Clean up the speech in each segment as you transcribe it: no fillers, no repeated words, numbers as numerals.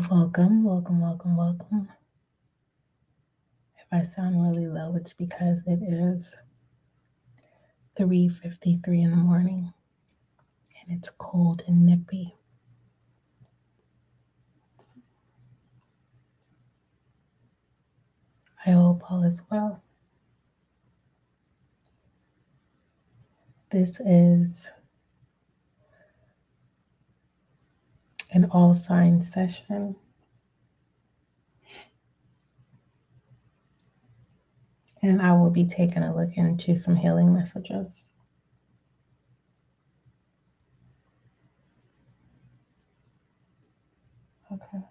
Welcome, welcome, welcome, welcome. If I sound really low, it's because it is 3:53 in the morning and it's cold and nippy. I hope all is well. This is an all sign session. And I will be taking a look into some healing messages. Okay.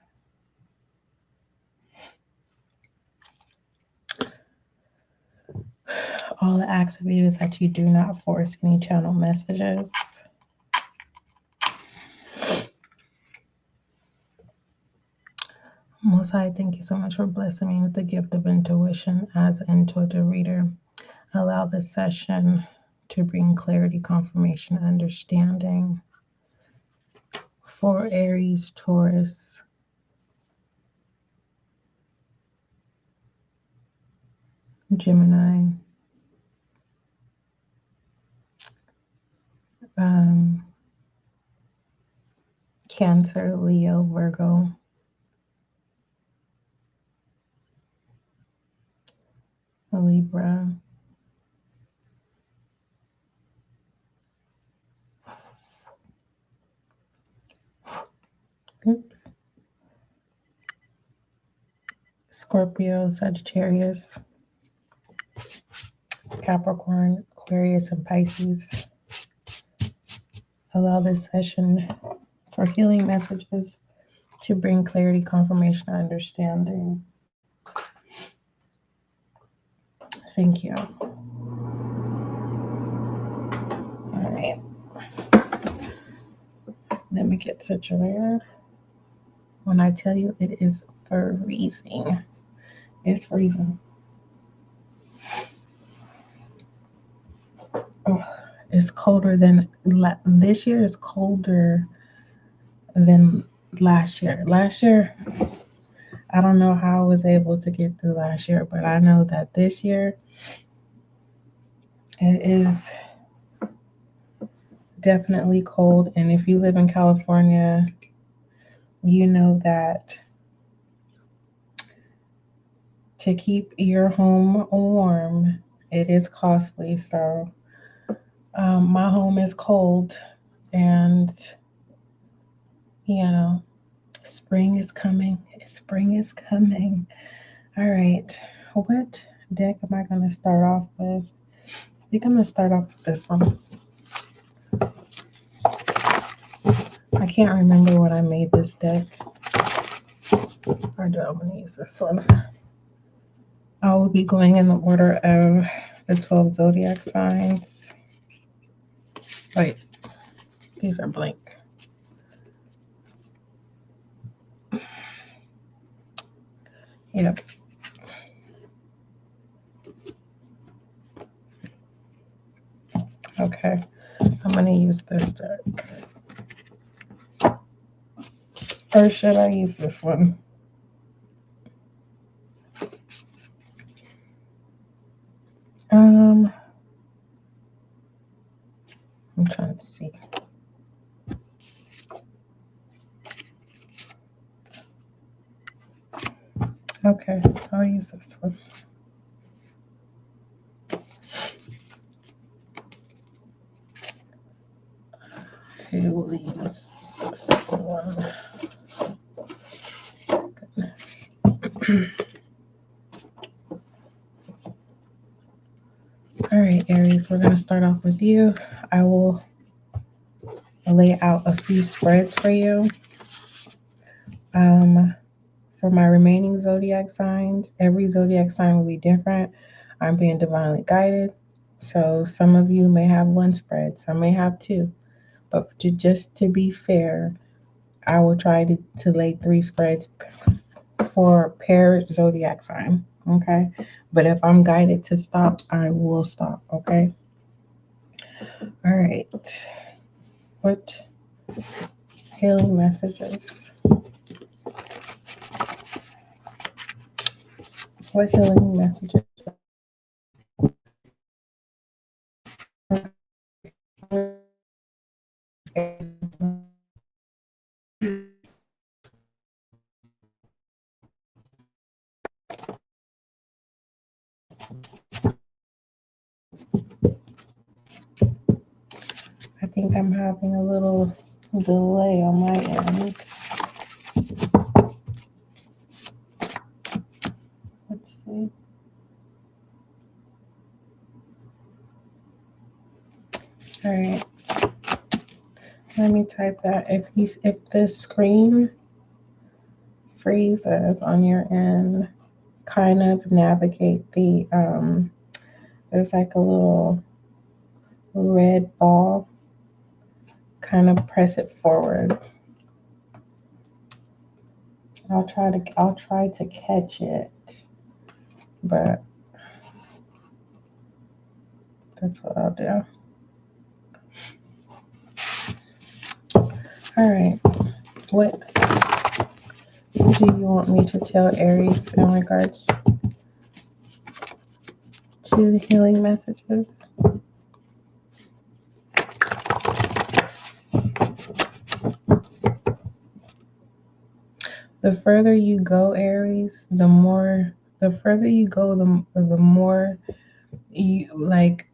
All I ask of you is that you do not force any channel messages. Most High, thank you so much for blessing me with the gift of intuition as an intuitive reader. Allow this session to bring clarity, confirmation, understanding for Aries, Taurus, Gemini, Cancer, Leo, Virgo, Libra, Scorpio, Sagittarius, Capricorn, Aquarius, and Pisces. Allow this session for healing messages to bring clarity, confirmation, understanding. Thank you. All right. Let me get situated. When I tell you it is freezing, it's freezing. Oh, it's colder than this year. Is colder than last year. Last year, I don't know how I was able to get through last year, but I know that this year it is definitely cold. And if you live in California, you know that to keep your home warm, it is costly. So my home is cold, and you know, spring is coming. Spring is coming. All right. What deck am I going to start off with? I think I'm going to start off with this one. I can't remember when I made this deck. Or do I want to use this one? I will be going in the order of the 12 zodiac signs. Wait, these are blank. Yep. Okay, I'm going to use this deck. Or should I use this one? I'm trying to see. Okay, I'll use this one. I will use this one. Goodness. All right, Aries, we're going to start off with you. I will lay out a few spreads for you. For my remaining zodiac signs, every zodiac sign will be different. I'm being divinely guided. So some of you may have one spread, some may have two. But just to be fair, I will try to lay 3 spreads for per zodiac sign. Okay? But if I'm guided to stop, I will stop. Okay? All right. What healing messages What healing messages? I think I'm having a little delay on my end. Let's see. All right. Let me type that. If the screen freezes on your end, kind of navigate the there's like a little red ball. Kind of press it forward. I'll try to catch it, but that's what I'll do. All right. What do you want me to tell Aries in regards to the healing messages? The further you go, Aries, the further you go, the more you like,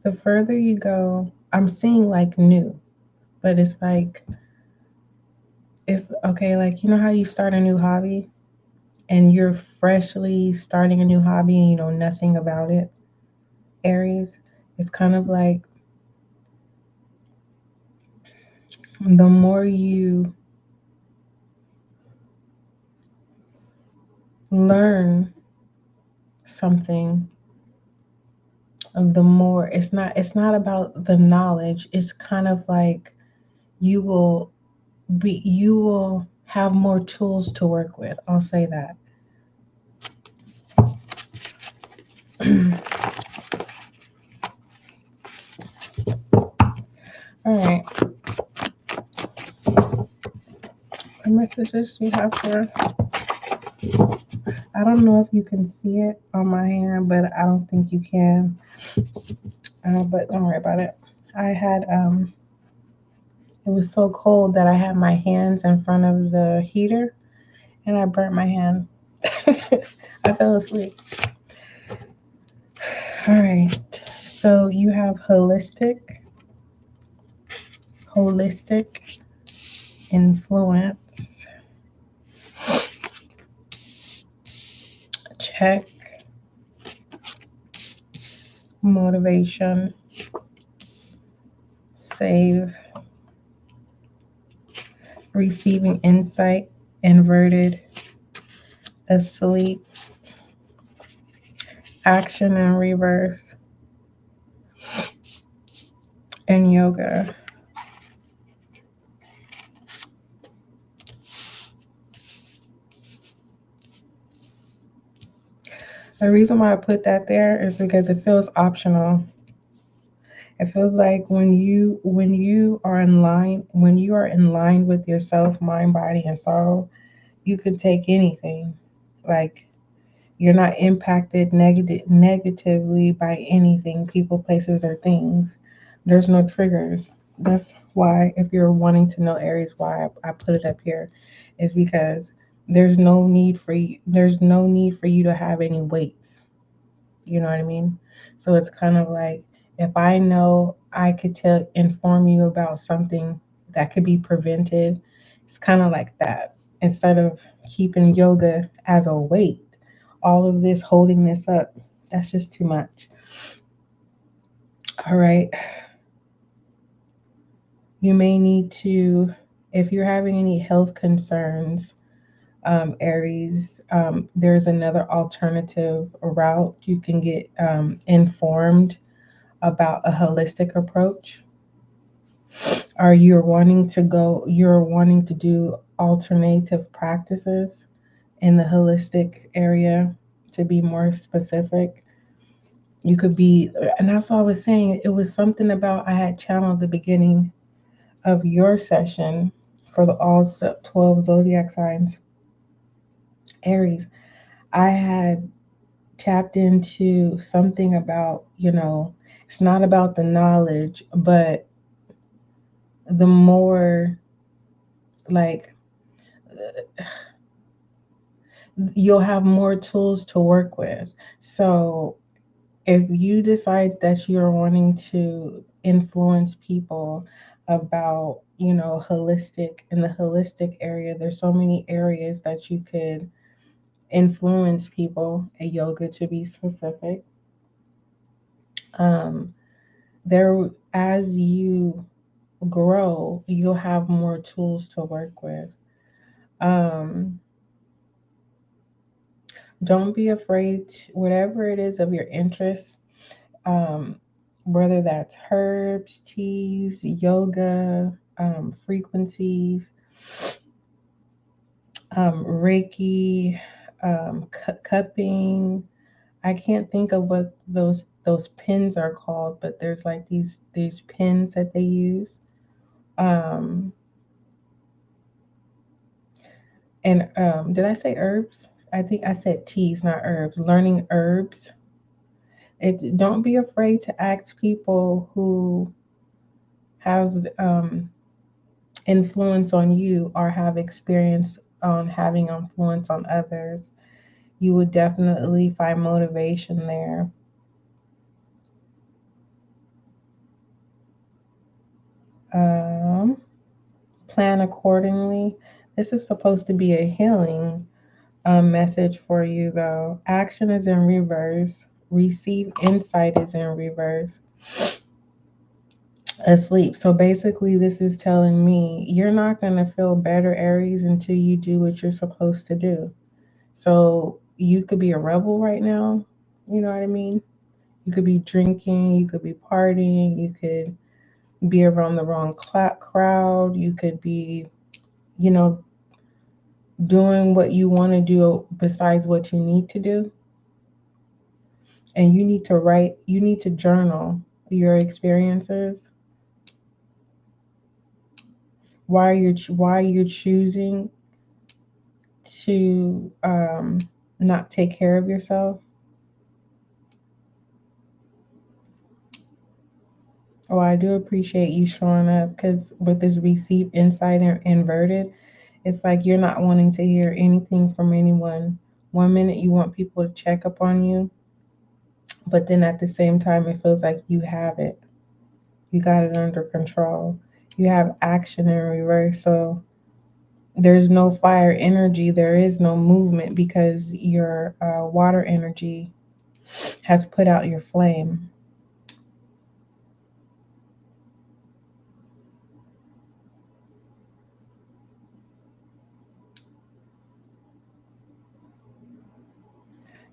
the further you go, I'm seeing like new, but it's like, it's okay. Like, you know how you start a new hobby and you're freshly starting a new hobby and you know nothing about it, Aries? It's kind of like the more you learn something, the more it's not about the knowledge. It's kind of like you will you will have more tools to work with. I'll say that. All right. The messages you have for, I don't know if you can see it on my hand, but I don't think you can. But don't worry about it. I had it was so cold that I had my hands in front of the heater and I burnt my hand. I fell asleep. All right. So you have holistic influence. Check. Motivation. Save. Receiving insight. Inverted. Asleep. Action in reverse. And yoga. The reason why I put that there is because it feels optional. It feels like when you are in line with yourself, mind, body, and soul, you can take anything. Like, you're not impacted negatively by anything, people, places, or things. There's no triggers. That's why, if you're wanting to know Aries, why I put it up here, is because there's no need for you to have any weights. You know what I mean? So it's kind of like, if I know I could inform you about something that could be prevented, it's kind of like that. Instead of keeping yoga as a weight, all of this holding this up, that's just too much. All right. You may need to, if you're having any health concerns, Aries, there's another alternative route. You can get informed about a holistic approach. Or you're wanting to do alternative practices in the holistic area, to be more specific. You could be, and that's what I was saying. It was something about, I had channeled the beginning of your session for the all 12 zodiac signs. Aries, I had tapped into something about, it's not about the knowledge, but the more like you'll have more tools to work with. So if you decide that you're wanting to influence people about, holistic, in the holistic area, there's so many areas that you could influence people, yoga to be specific. Um, there, as you grow, you'll have more tools to work with. Um, don't be afraid, whatever it is of your interest, um, whether that's herbs, teas, yoga, frequencies, Reiki, cupping. I can't think of what those pins are called, but there's like these pins that they use. Um, and did I say herbs? I think I said teas, not herbs. Learning herbs. Don't be afraid to ask people who have influence on you or have experience on having influence on others. You would definitely find motivation there. Um, Plan accordingly. This is supposed to be a healing message for you, though. Action is in reverse. Receive insight is in reverse. Asleep. So basically, this is telling me you're not going to feel better, Aries, until you do what you're supposed to do. So you could be a rebel right now. You know what I mean? You could be drinking, you could be partying, you could be around the wrong crowd, you could be, you know, doing what you want to do besides what you need to do. And you need to write, you need to journal your experiences. Why you're choosing to not take care of yourself. Oh, I do appreciate you showing up, because with this receive insight inverted, it's like you're not wanting to hear anything from anyone. One minute you want people to check up on you, but then at the same time it feels like you have it. You got it under control. You have action in reverse. So there's no fire energy, there is no movement because your water energy has put out your flame.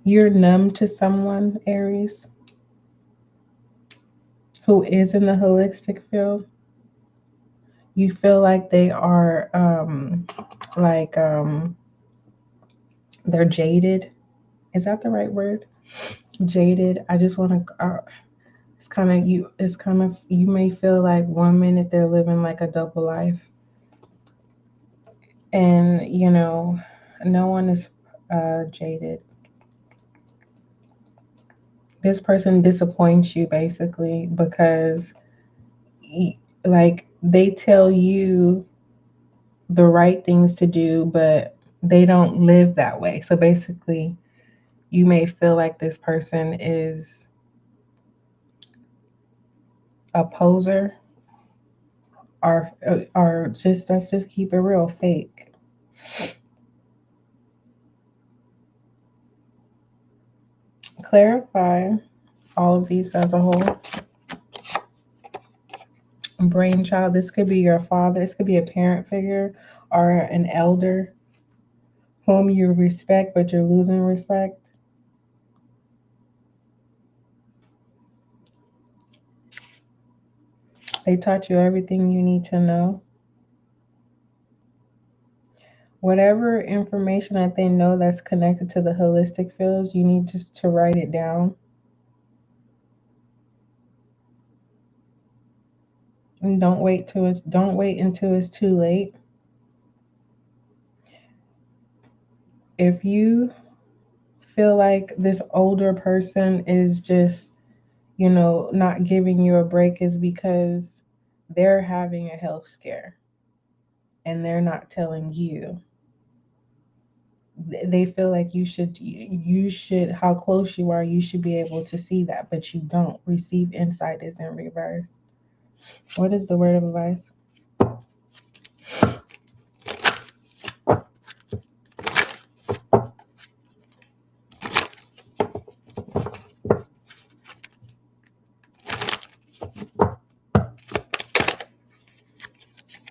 You're numb to someone, Aries, who is in the holistic field. You feel like they are like they're jaded. Is that the right word? Jaded. I just want to it's kind of you, it's kind of, you may feel like one minute they're living like a double life, and no one is jaded. This person disappoints you basically because like they tell you the right things to do, but they don't live that way. So basically, you may feel like this person is a poser, or just, let's just keep it real, fake. Clarify all of these as a whole. Brainchild, this could be your father, this could be a parent figure or an elder whom you respect, but you're losing respect. They taught you everything you need to know. Whatever information that they know that's connected to the holistic fields, you need just to write it down. And don't wait until it's too late. if you feel like this older person is just, not giving you a break, is because they're having a health scare and they're not telling you. They feel like you should, how close you are, you should be able to see that, but you don't. Receive insight is in reverse. What is the word of advice?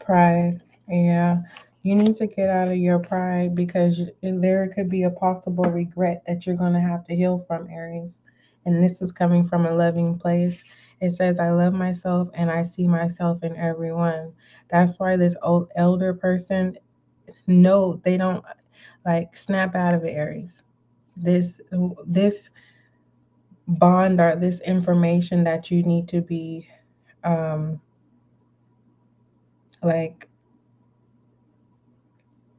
Pride. Yeah. You need to get out of your pride, because there could be a possible regret that you're going to have to heal from, Aries. And this is coming from a loving place. It says, I love myself and I see myself in everyone. That's why this old elder person, no, they don't, like, snap out of it, Aries. This bond, or this information that you need to be, um like,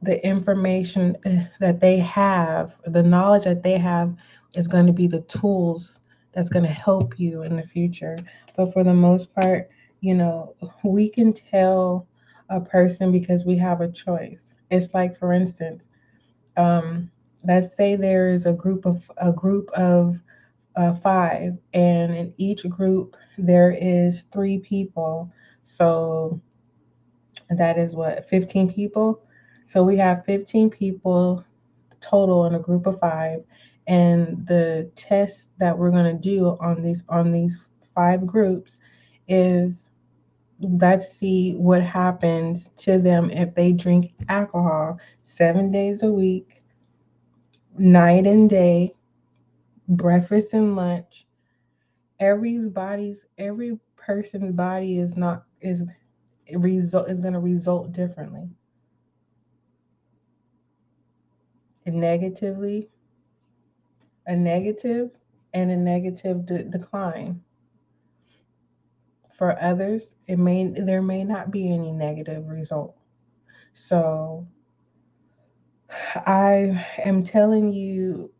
the information that they have, the knowledge that they have, is going to be the tools that's going to help you in the future. But for the most part, we can tell a person because we have a choice. It's like, for instance, um, let's say there is a group of five, and in each group there is three people. So that is what, 15 people. So we have 15 people total in a group of five, and the test that we're going to do on these five groups is, let's see what happens to them if they drink alcohol 7 days a week, night and day, breakfast and lunch. Every person's body is going to result differently, negatively, a negative, and a negative decline. For others, there may not be any negative result. So I am telling you,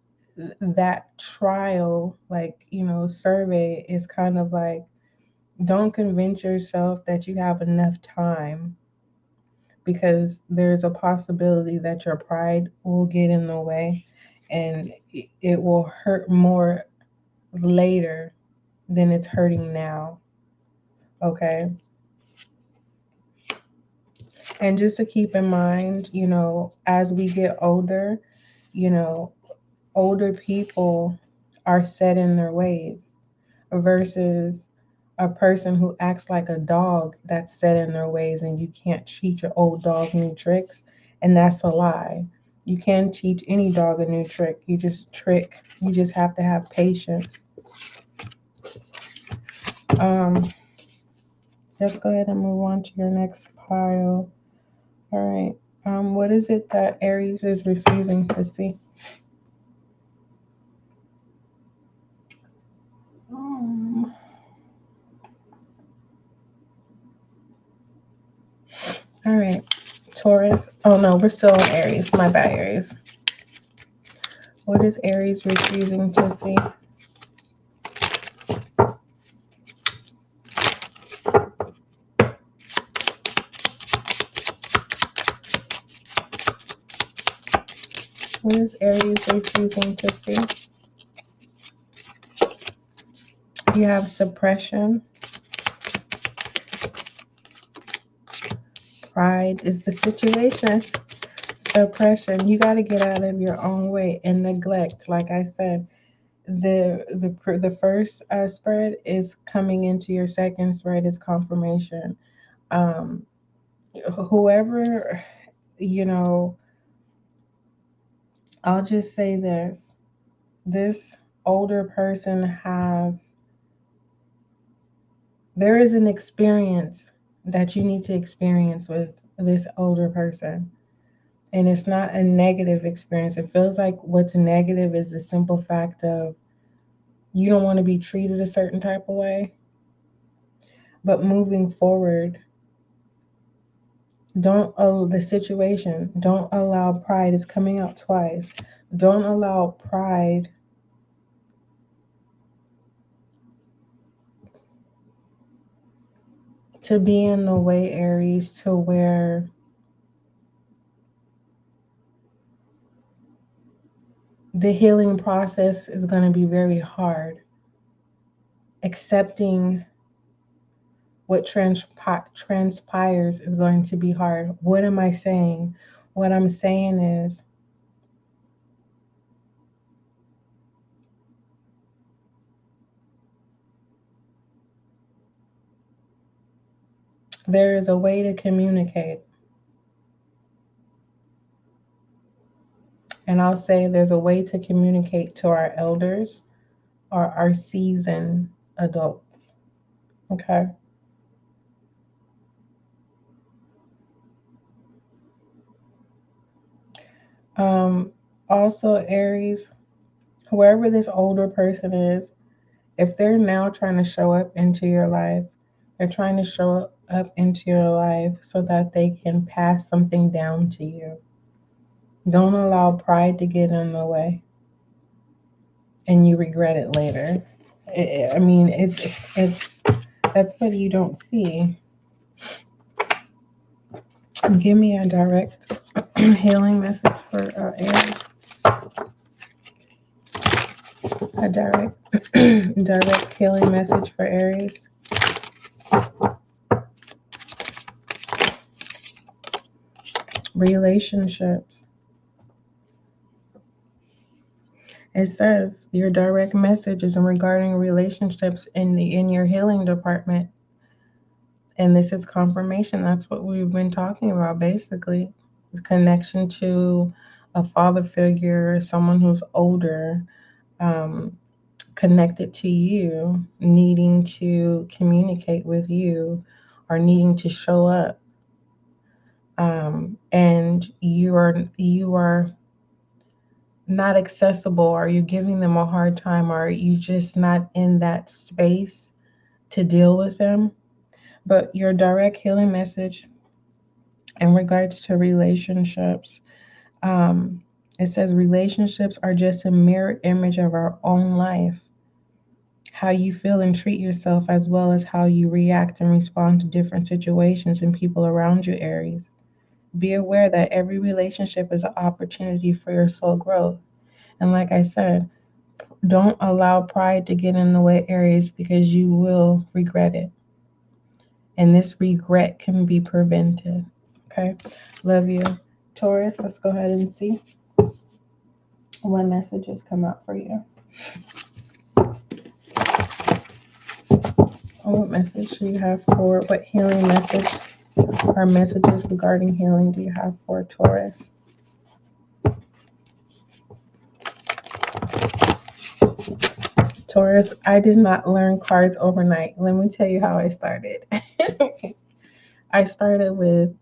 that trial, like, survey is kind of like, don't convince yourself that you have enough time, because there's a possibility that your pride will get in the way, and it will hurt more later than it's hurting now. Okay. And just to keep in mind, as we get older, you know, older people are set in their ways, versus a person who acts like a dog that's set in their ways, and you can't teach your old dog new tricks. And that's a lie. You can teach any dog a new trick. You just have to have patience. Um, let's go ahead and move on to your next pile. All right. What is it that Aries is refusing to see? Um, all right. Taurus. Oh no, we're still on Aries. My bad, Aries. What is Aries refusing to see? What is Aries refusing to see? You have suppression. Pride is the situation. Suppression. You got to get out of your own way. And neglect. Like I said, the first spread is coming into your second spread is confirmation. Um, whoever, you know, I'll just say this. This older person there is an experience that you need to experience with this older person. And it's not a negative experience. It feels like what's negative is the simple fact of you don't want to be treated a certain type of way. But moving forward, The situation, don't allow pride, is coming out twice. Don't allow pride to be in the way, Aries, to where the healing process is going to be very hard. Accepting what transpires is going to be hard. What am I saying? What I'm saying is there is a way to communicate. And I'll say there's a way to communicate to our elders or our seasoned adults. Okay. Um, Also, Aries, whoever this older person is, if they're now trying to show up into your life, they're trying to show up into your life so that they can pass something down to you. Don't allow pride to get in the way and you regret it later. I mean, it's that's what you don't see. Give me a direct healing message for Aries. A direct healing message for Aries. Relationships. It says your direct message is regarding relationships in your healing department. And this is confirmation. That's what we've been talking about basically. It's connection to a father figure, someone who's older, um, connected to you, needing to communicate with you or needing to show up. And you are not accessible, or you're giving them a hard time, or you just not in that space to deal with them. But your direct healing message in regards to relationships, it says relationships are just a mirror image of our own life. How you feel and treat yourself, as well as how you react and respond to different situations and people around you, Aries. Be aware that every relationship is an opportunity for your soul growth. And like I said, don't allow pride to get in the way, Aries, because you will regret it. And this regret can be prevented. Okay? Love you. Taurus, let's go ahead and see what messages come out for you. What message do you have for, what healing message or messages regarding healing do you have for Taurus? Taurus, I did not learn cards overnight. Let me tell you how I started. I started with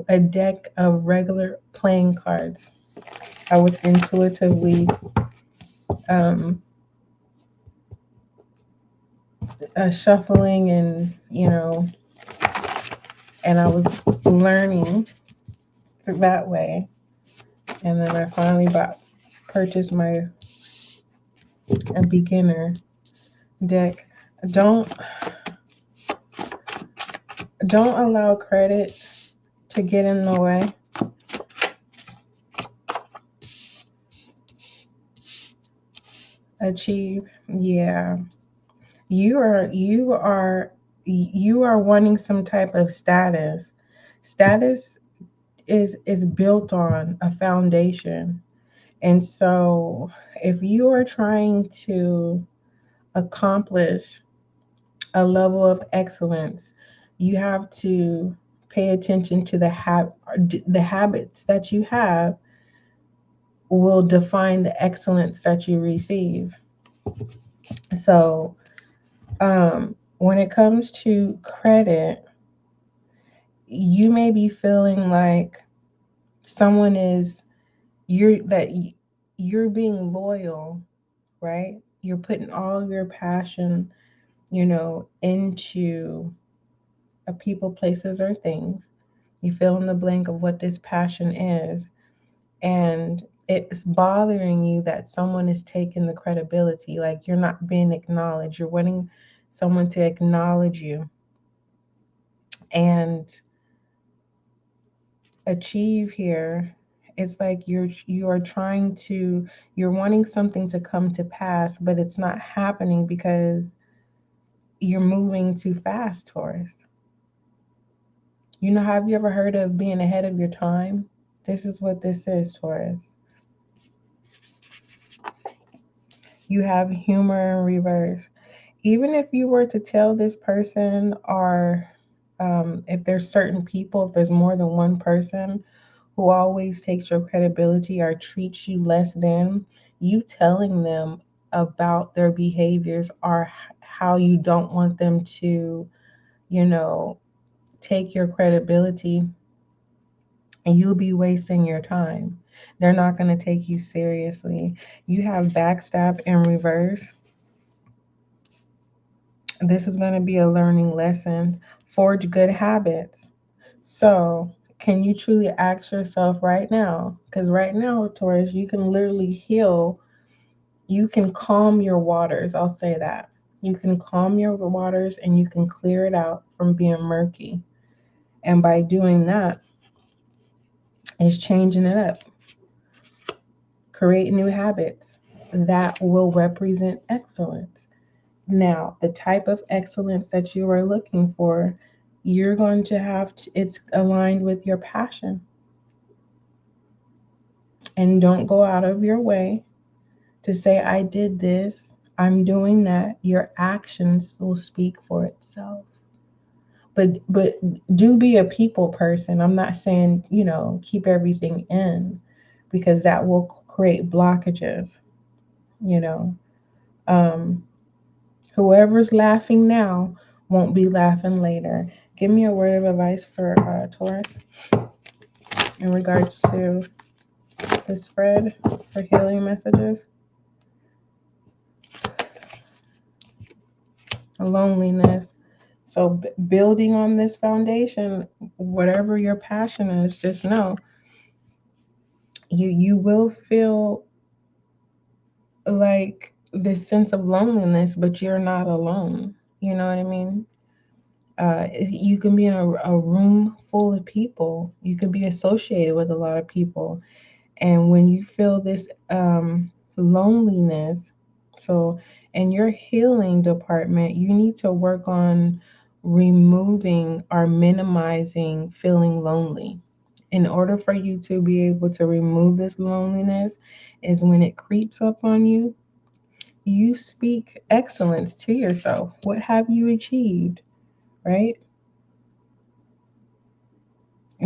a deck of regular playing cards. I was intuitively um, shuffling and I was learning that way. And then I finally purchased a beginner deck. Don't don't allow credit to get in the way. Achieve, yeah. You are wanting some type of status. Status is built on a foundation. And so if you are trying to accomplish a level of excellence, you have to pay attention to the habits that you have will define the excellence that you receive. So, when it comes to credit, you may be feeling like someone is you're being loyal, right? You're putting all of your passion, into of people, places, or things. You fill in the blank of what this passion is. And it's bothering you that someone is taking the credibility. Like you're not being acknowledged. You're wanting someone to acknowledge you and achieve here. It's like you are trying to, you're wanting something to come to pass, but it's not happening because you're moving too fast, Taurus. You know, have you ever heard of being ahead of your time? This is what this is, Taurus. You have humor in reverse. Even if you were to tell this person, or if there's certain people, if there's more than one person who always takes your credibility or treats you less than, you telling them about their behaviors or how you don't want them to, you know, take your credibility, and you'll be wasting your time. They're not going to take you seriously. You have backstab in reverse. This is going to be a learning lesson. Forge good habits. So, can you truly ask yourself right now? Because right now, Taurus, you can literally heal. You can calm your waters. I'll say that. You can calm your waters and you can clear it out from being murky. And by doing that, it's changing it up. Create new habits that will represent excellence. Now, the type of excellence that you are looking for, you're going to have to, it's aligned with your passion. And don't go out of your way to say, I did this, I'm doing that. Your actions will speak for itself. But do be a people person. I'm not saying, keep everything in, because that will create blockages, you know. Um, Whoever's laughing now won't be laughing later. Give me a word of advice for Taurus in regards to the spread for healing messages. Loneliness. So building on this foundation, whatever your passion is, just know you will feel like this sense of loneliness, but you're not alone. You know what I mean? You can be in a room full of people. You can be associated with a lot of people. And when you feel this loneliness, so in your healing department, you need to work on removing or minimizing feeling lonely. In order for you to be able to remove this loneliness, is when it creeps up on you, you speak excellence to yourself. What have you achieved, right?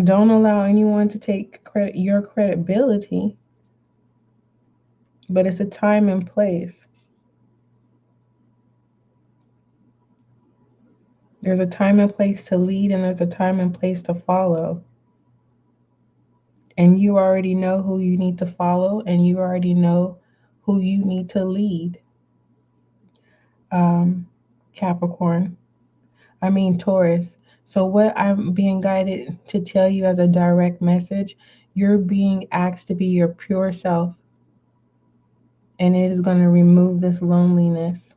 Don't allow anyone to take credit your credibility, but it's a time and place. There's a time and place to lead, and there's a time and place to follow. And you already know who you need to follow, and you already know who you need to lead. Capricorn. Taurus. So, what I'm being guided to tell you as a direct message, you're being asked to be your pure self, and it is going to remove this loneliness.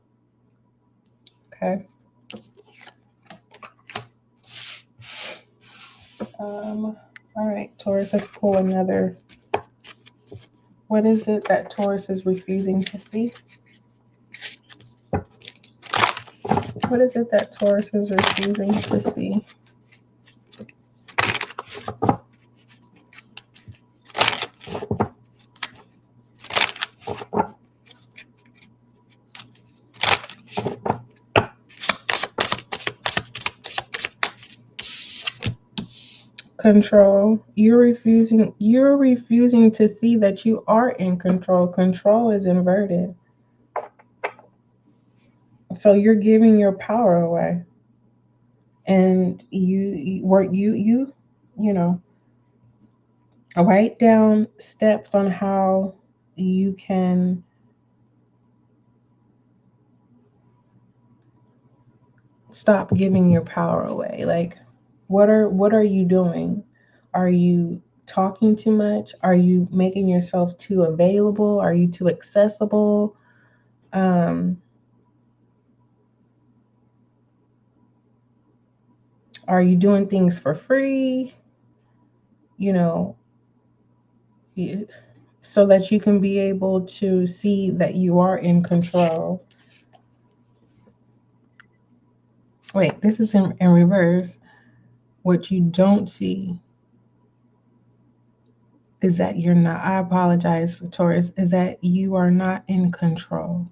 Okay. All right, Taurus, let's pull another. What is it that Taurus is refusing to see? What is it that Taurus is refusing to see? Control. You're refusing to see that you are in control. Control is inverted. So you're giving your power away. And you know, write down steps on how you can stop giving your power away. Like, what are you doing? Are you talking too much? Are you making yourself too available? Are you too accessible? Um, are you doing things for free? You know, so that you can be able to see that you are in control. Wait, this is in reverse. What you don't see is that you're not, I apologize, Taurus, is that you are not in control.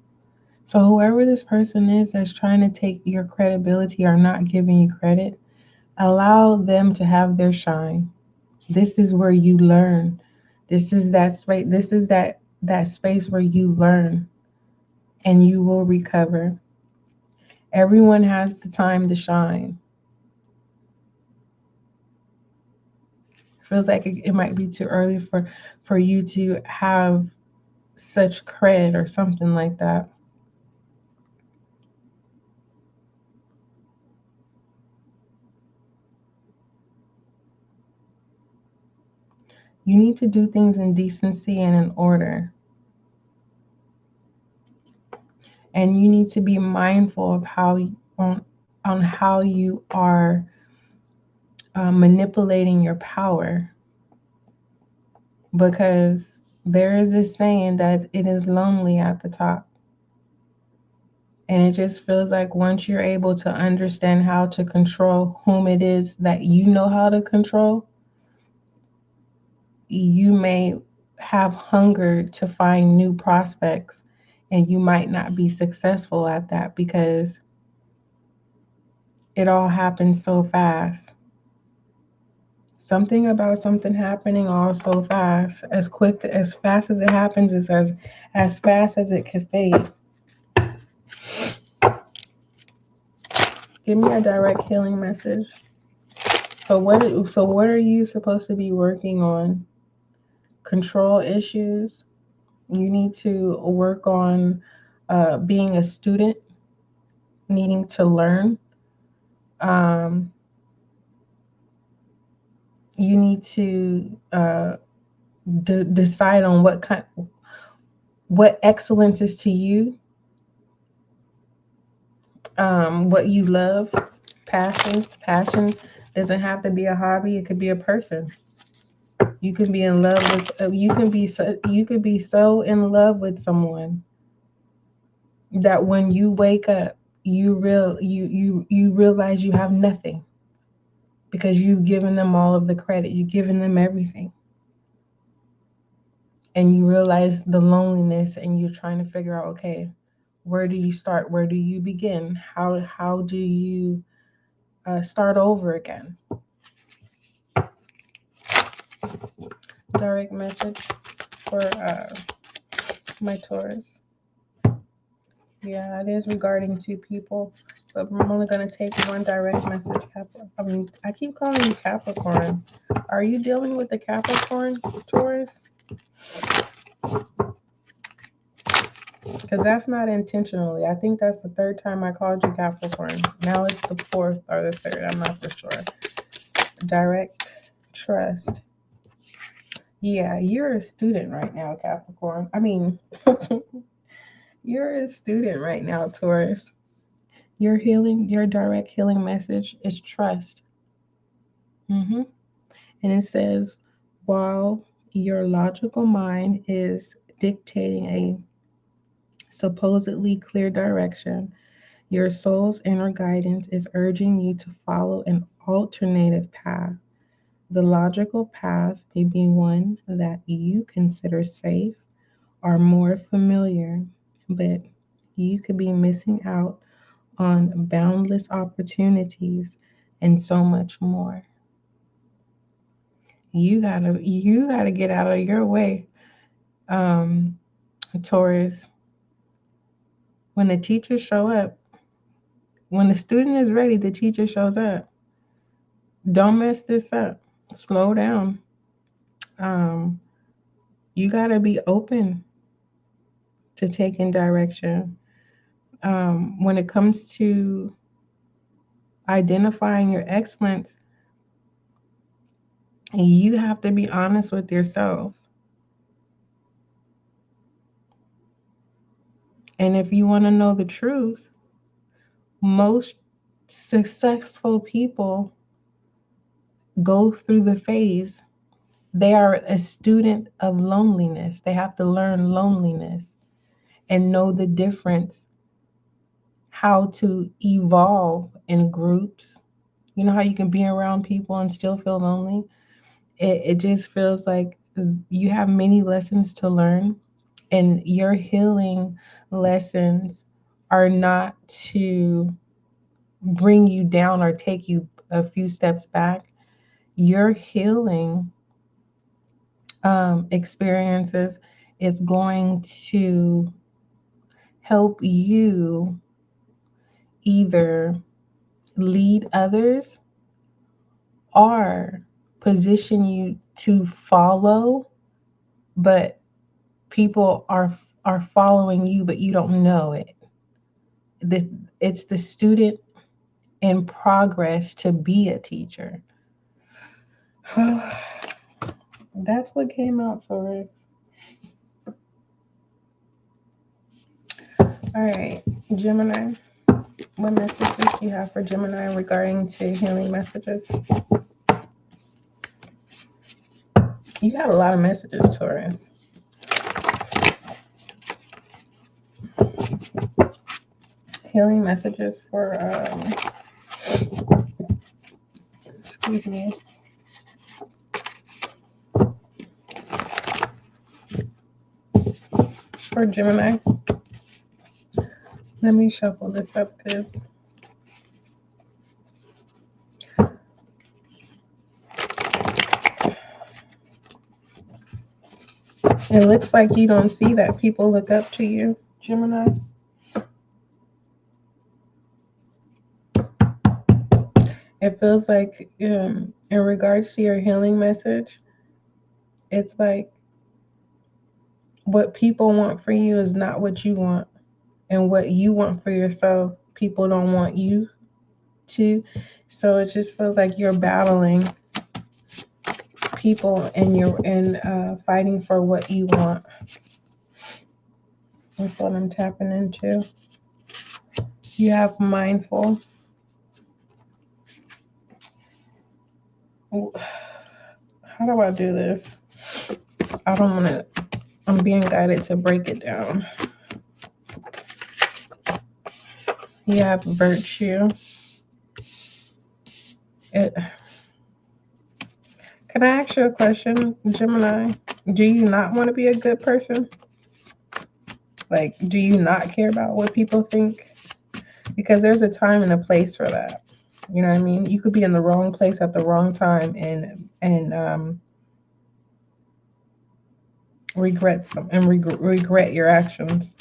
So whoever this person is that's trying to take your credibility or not giving you credit, allow them to have their shine. This is where you learn. This is that space. This is that space where you learn and you will recover. Everyone has the time to shine. Feels like it might be too early for you to have such cred or something like that. You need to do things in decency and in order. And you need to be mindful of on how you are manipulating your power, because there is this saying that it is lonely at the top. And it just feels like once you're able to understand how to control whom it is that you know how to control, you may have hunger to find new prospects, and you might not be successful at that because it all happens so fast. Something about something happening all so fast, as fast as it happens is as fast as it can fade. Give me a direct healing message. So what are you supposed to be working on? Control issues. You need to work on being a student, needing to learn. Um, you need to decide on what excellence is to you, what you love. Passion doesn't have to be a hobby. It could be a person. You can be in love with. You could be so in love with someone that when you wake up, you realize you have nothing because you've given them all of the credit. You've given them everything, and you realize the loneliness, and you're trying to figure out, okay, where do you start? Where do you begin? How do you start over again? Direct message for my Taurus. Yeah, it is regarding two people, but I'm only going to take one direct message. I keep calling you Capricorn. Are you dealing with the Capricorn, Taurus? Because that's not intentionally. I think that's the third time I called you Capricorn. Now it's the fourth or the third. I'm not for sure. Direct trust. Yeah, you're a student right now, Capricorn. I mean, you're a student right now, Taurus. Your direct healing message is trust. Mm-hmm. And it says, while your logical mind is dictating a supposedly clear direction, your soul's inner guidance is urging you to follow an alternative path. The logical path may be one that you consider safe or more familiar, but you could be missing out on boundless opportunities and so much more. You gotta get out of your way, um, Taurus. When the teachers show up, when the student is ready, the teacher shows up. Don't mess this up. Slow down. Um, you gotta be open to taking direction. When it comes to identifying your excellence, you have to be honest with yourself. And if you want to know the truth, most successful people go through the phase. They are a student of loneliness. They have to learn loneliness and know the difference, how to evolve in groups. You know how you can be around people and still feel lonely? It just feels like you have many lessons to learn, and your healing lessons are not to bring you down or take you a few steps back. Your healing experiences is going to help you either lead others or position you to follow, but people are following you, but you don't know it. It's the student in progress to be a teacher. That's what came out for us. All right, Gemini. What messages do you have for Gemini regarding to healing messages? You have a lot of messages, Taurus. Healing messages for excuse me. For Gemini. Let me shuffle this up good. It looks like you don't see that people look up to you, Gemini. It feels like in regards to your healing message, it's like what people want for you is not what you want. And what you want for yourself, people don't want you to. So it just feels like you're battling people and you're fighting for what you want. That's what I'm tapping into. You have mindful. How do I do this? I don't want to. I'm being guided to break it down. You have virtue. Can I ask you a question, Gemini? Do you not want to be a good person? Like, do you not care about what people think? Because there's a time and a place for that. You know what I mean? You could be in the wrong place at the wrong time and regret your actions,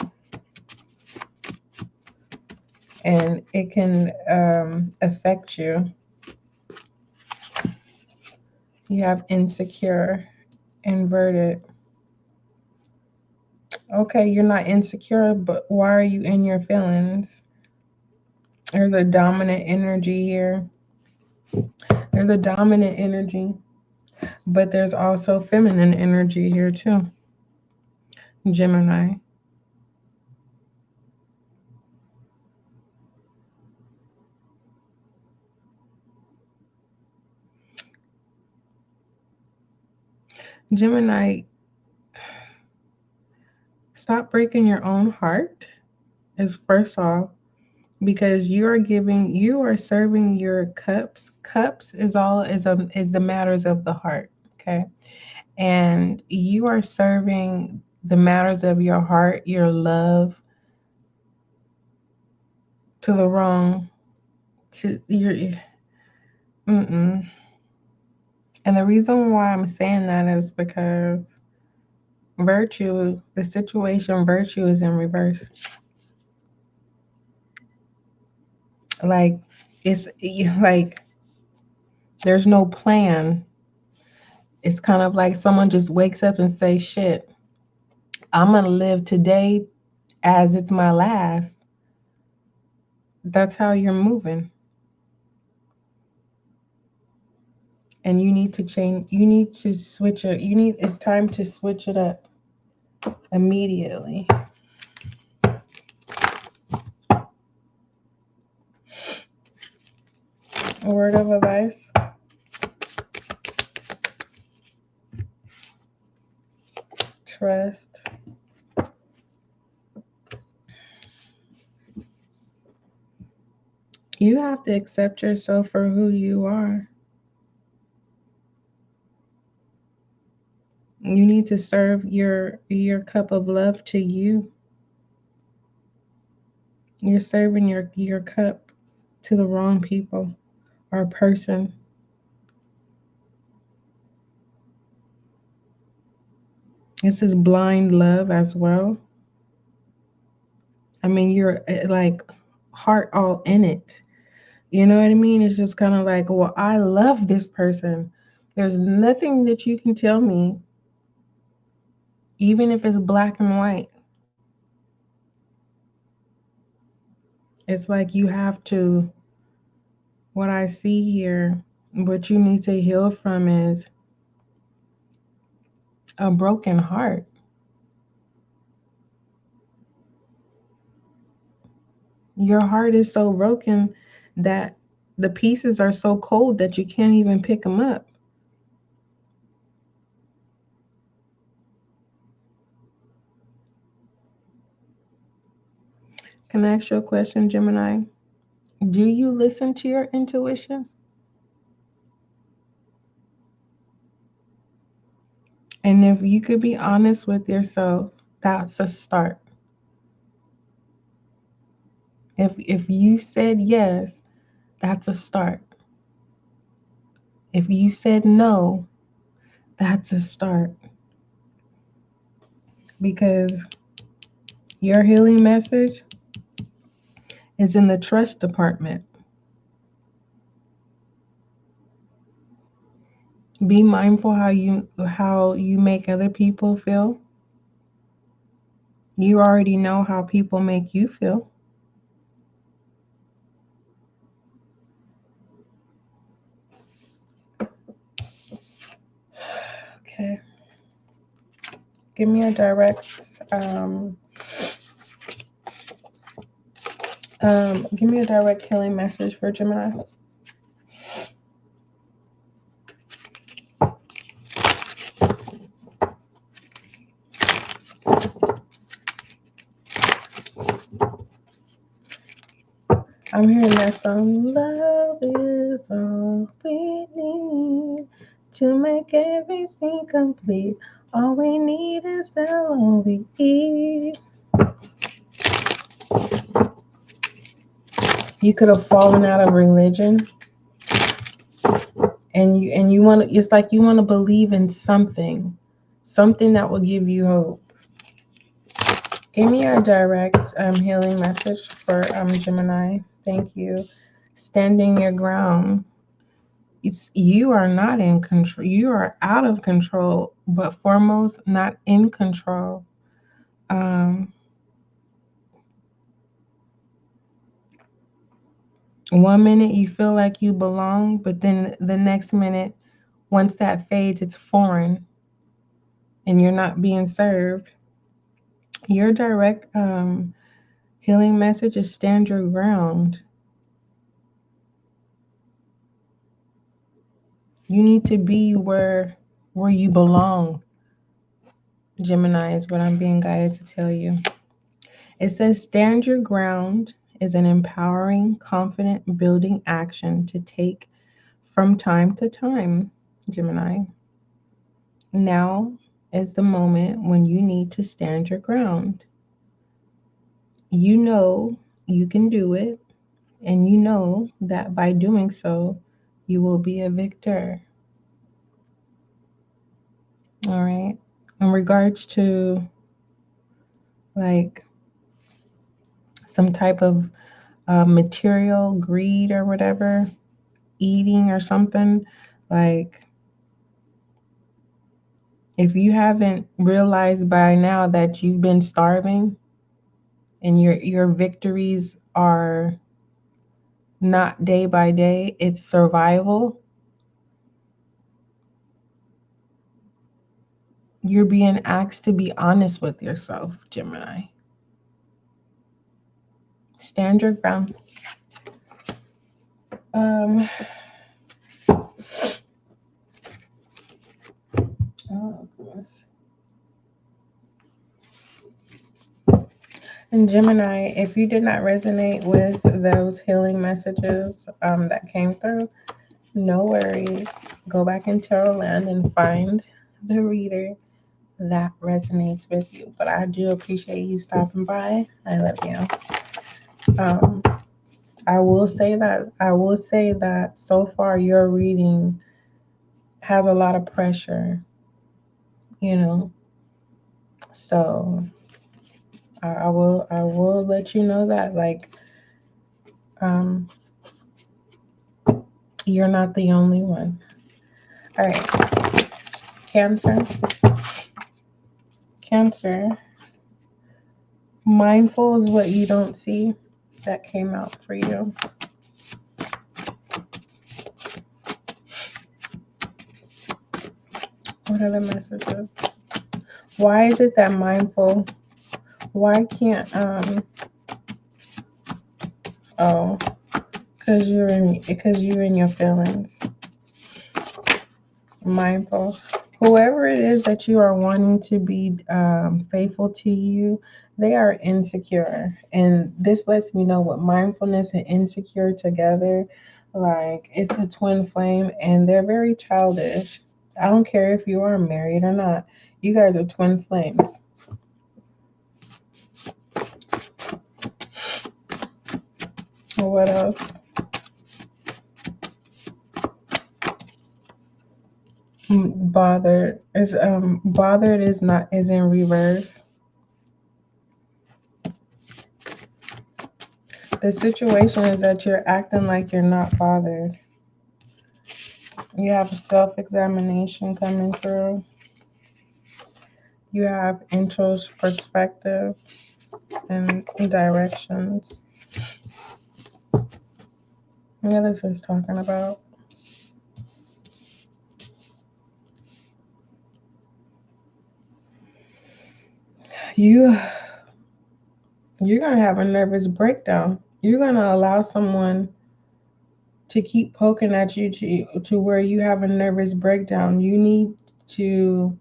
and it can affect you. You have insecure, inverted. Okay, you're not insecure, but why are you in your feelings? There's a dominant energy here. There's a dominant energy, but there's also feminine energy here too. Gemini. Gemini, stop breaking your own heart is first off, because you are serving your cups. Cups is the matters of the heart. Okay. And you are serving the matters of your heart, your love, to the wrong, to your mm-mm. And the reason why I'm saying that is because the situation virtue is in reverse. Like, it's like there's no plan. It's kind of like someone just wakes up and say, shit, I'm going to live today as it's my last. That's how you're moving. And you need to change, you need to switch it. It's time to switch it up immediately. A word of advice. Trust. You have to accept yourself for who you are. You need to serve your cup of love to you. You're serving your cup to the wrong people or person. This is blind love as well. I mean, you're like heart all in it. You know what I mean? It's just kind of like, well, I love this person. There's nothing that you can tell me, even if it's black and white. It's like you have to, what I see here, what you need to heal from is a broken heart. Your heart is so broken that the pieces are so cold that you can't even pick them up. Can I ask you a question, Gemini? Do you listen to your intuition? And if you could be honest with yourself, that's a start. If you said yes, that's a start. If you said no, that's a start. Because your healing message is in the trust department. Be mindful how you make other people feel. You already know how people make you feel. Okay. Give me a direct give me a direct healing message for Gemini. I'm hearing that song. Love is all we need to make everything complete. All we need is LOVE. You could have fallen out of religion, and you want to. It's like you want to believe in something that will give you hope. Give me a direct healing message for Gemini. Thank you. Standing your ground. You are not in control. You are out of control, but foremost, not in control. Um, 1 minute you feel like you belong, but then the next minute, once that fades, it's foreign, and you're not being served. Your direct healing message is stand your ground. You need to be where you belong. Gemini is what I'm being guided to tell you. It says stand your ground is an empowering, confident building action to take from time to time, Gemini. Now is the moment when you need to stand your ground. You know you can do it, and you know that by doing so, you will be a victor. All right. In regards to like some type of material greed or whatever, eating or something, like if you haven't realized by now that you've been starving and your victories are not day by day, it's survival. You're being asked to be honest with yourself, Gemini. Stand your ground. Oh, goodness. And Gemini, if you did not resonate with those healing messages that came through, no worries. Go back into Tarot Land and find the reader that resonates with you. But I do appreciate you stopping by. I love you. I will say that so far your reading has a lot of pressure, you know. So I will let you know that, like, um you're not the only one. All right. Cancer. Cancer. Mindful is what you don't see. That came out for you. What are the messages? Why is it that mindful? Why can't oh, because you're in your feelings. Mindful. Whoever it is that you are wanting to be faithful to you, they are insecure. And this lets me know what mindfulness and insecure together, like, it's a twin flame, and they're very childish. I don't care if you are married or not. You guys are twin flames. What else? Bothered is in reverse. The situation is that you're acting like you're not bothered. You have self-examination coming through. You have interest, perspective, and directions. Yeah, this is talking about. You're gonna have a nervous breakdown. You're gonna allow someone to keep poking at you to where you have a nervous breakdown. You need to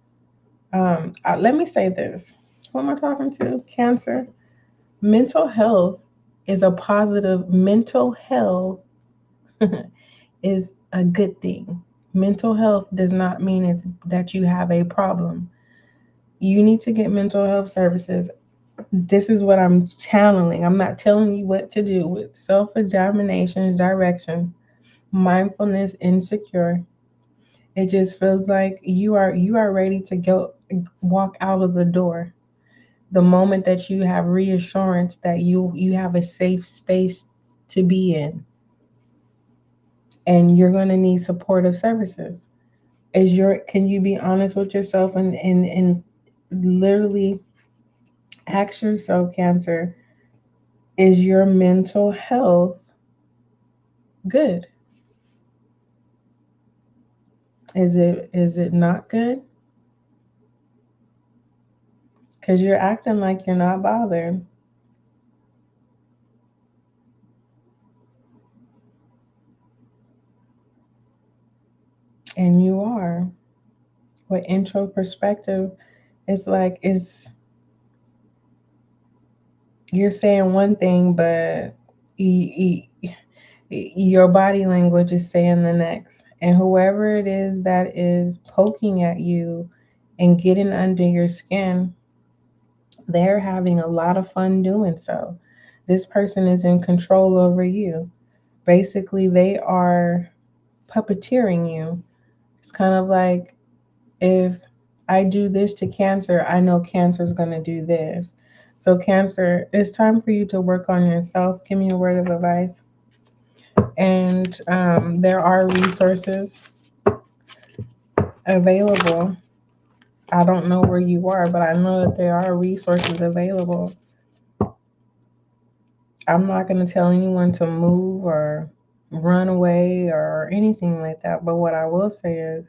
let me say this. Who am I talking to? Cancer. Mental health is a positive. Mental health is a good thing. Mental health does not mean it's that you have a problem. You need to get mental health services. This is what I'm channeling. I'm not telling you what to do. With self-examination, direction, mindfulness, insecure. It just feels like you are ready to go walk out of the door. The moment that you have reassurance that you have a safe space to be in, and you're going to need supportive services. Can you be honest with yourself and literally ask yourself, Cancer, is your mental health good? Is it not good? Because you're acting like you're not bothered. And you are. With intro perspective, it's like you're saying one thing, but your body language is saying the next. And whoever it is that is poking at you and getting under your skin, they're having a lot of fun doing so. This person is in control over you. Basically, they are puppeteering you. It's kind of like, if I do this to Cancer, I know Cancer is going to do this. So, Cancer, it's time for you to work on yourself. Give me a word of advice. And there are resources available. I don't know where you are, but I know that there are resources available. I'm not going to tell anyone to move or run away or anything like that. But what I will say is,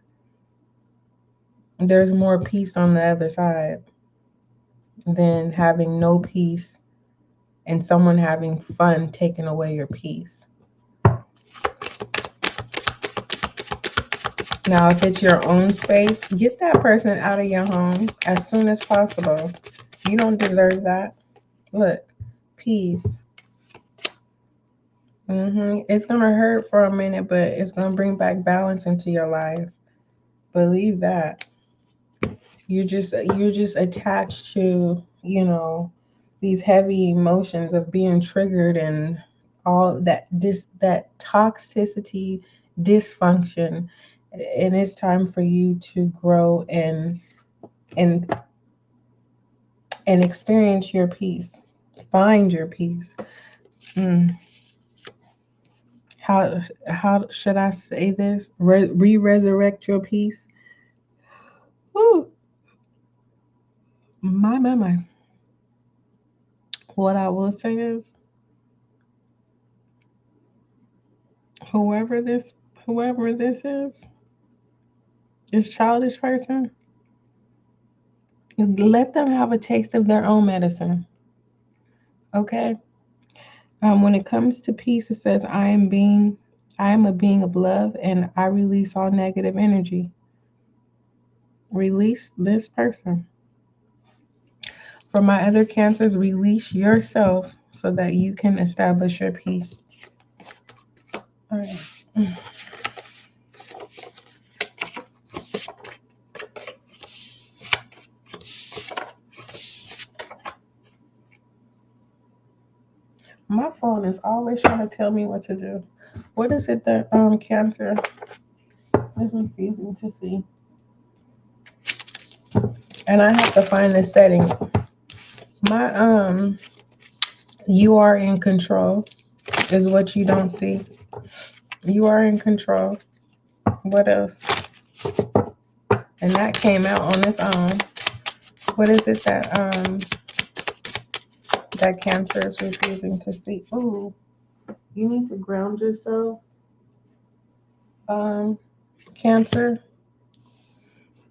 There's more peace on the other side than having no peace and someone having fun taking away your peace. Now, if it's your own space, get that person out of your home as soon as possible. You don't deserve that. Look, peace. It's going to hurt for a minute, but it's going to bring back balance into your life. Believe that. You're just attached to, these heavy emotions of being triggered and all that toxicity, dysfunction, and it's time for you to grow and and experience your peace. Find your peace. How should I say this? Resurrect your peace. Woo. My. What I will say is, whoever this whoever this childish person, let them have a taste of their own medicine. Okay. When it comes to peace, it says, I am a being of love, and I release all negative energy. Release this person. For my other cancers, release yourself so that you can establish your peace. All right. My phone is always trying to tell me what to do. What is it that Cancer is refusing to see? And I have to find the setting. My you are in control is what you don't see. You are in control. What else? And that came out on its own. What is it that Cancer is refusing to see? Ooh, you need to ground yourself. Cancer.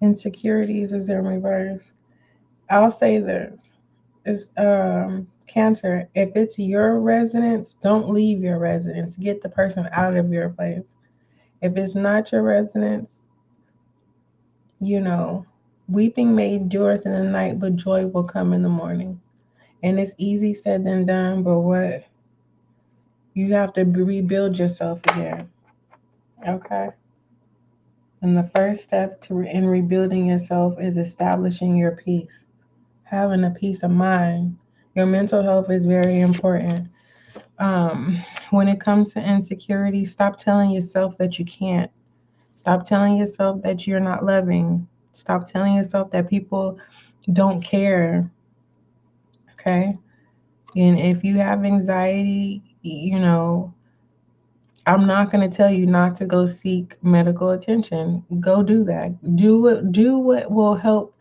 Insecurities is in reverse. I'll say this. It's Cancer. If it's your residence, don't leave your residence. Get the person out of your place. If it's not your residence, weeping may endureth in the night, but joy will come in the morning. And it's easy said than done, but what? You have to rebuild yourself again. Okay? And the first step in rebuilding yourself is establishing your peace. Having a peace of mind. Your mental health is very important. When it comes to insecurity, stop telling yourself that you can't. Stop telling yourself that you're not loving. Stop telling yourself that people don't care. Okay? And if you have anxiety, I'm not going to tell you not to go seek medical attention. Go do that. Do what will help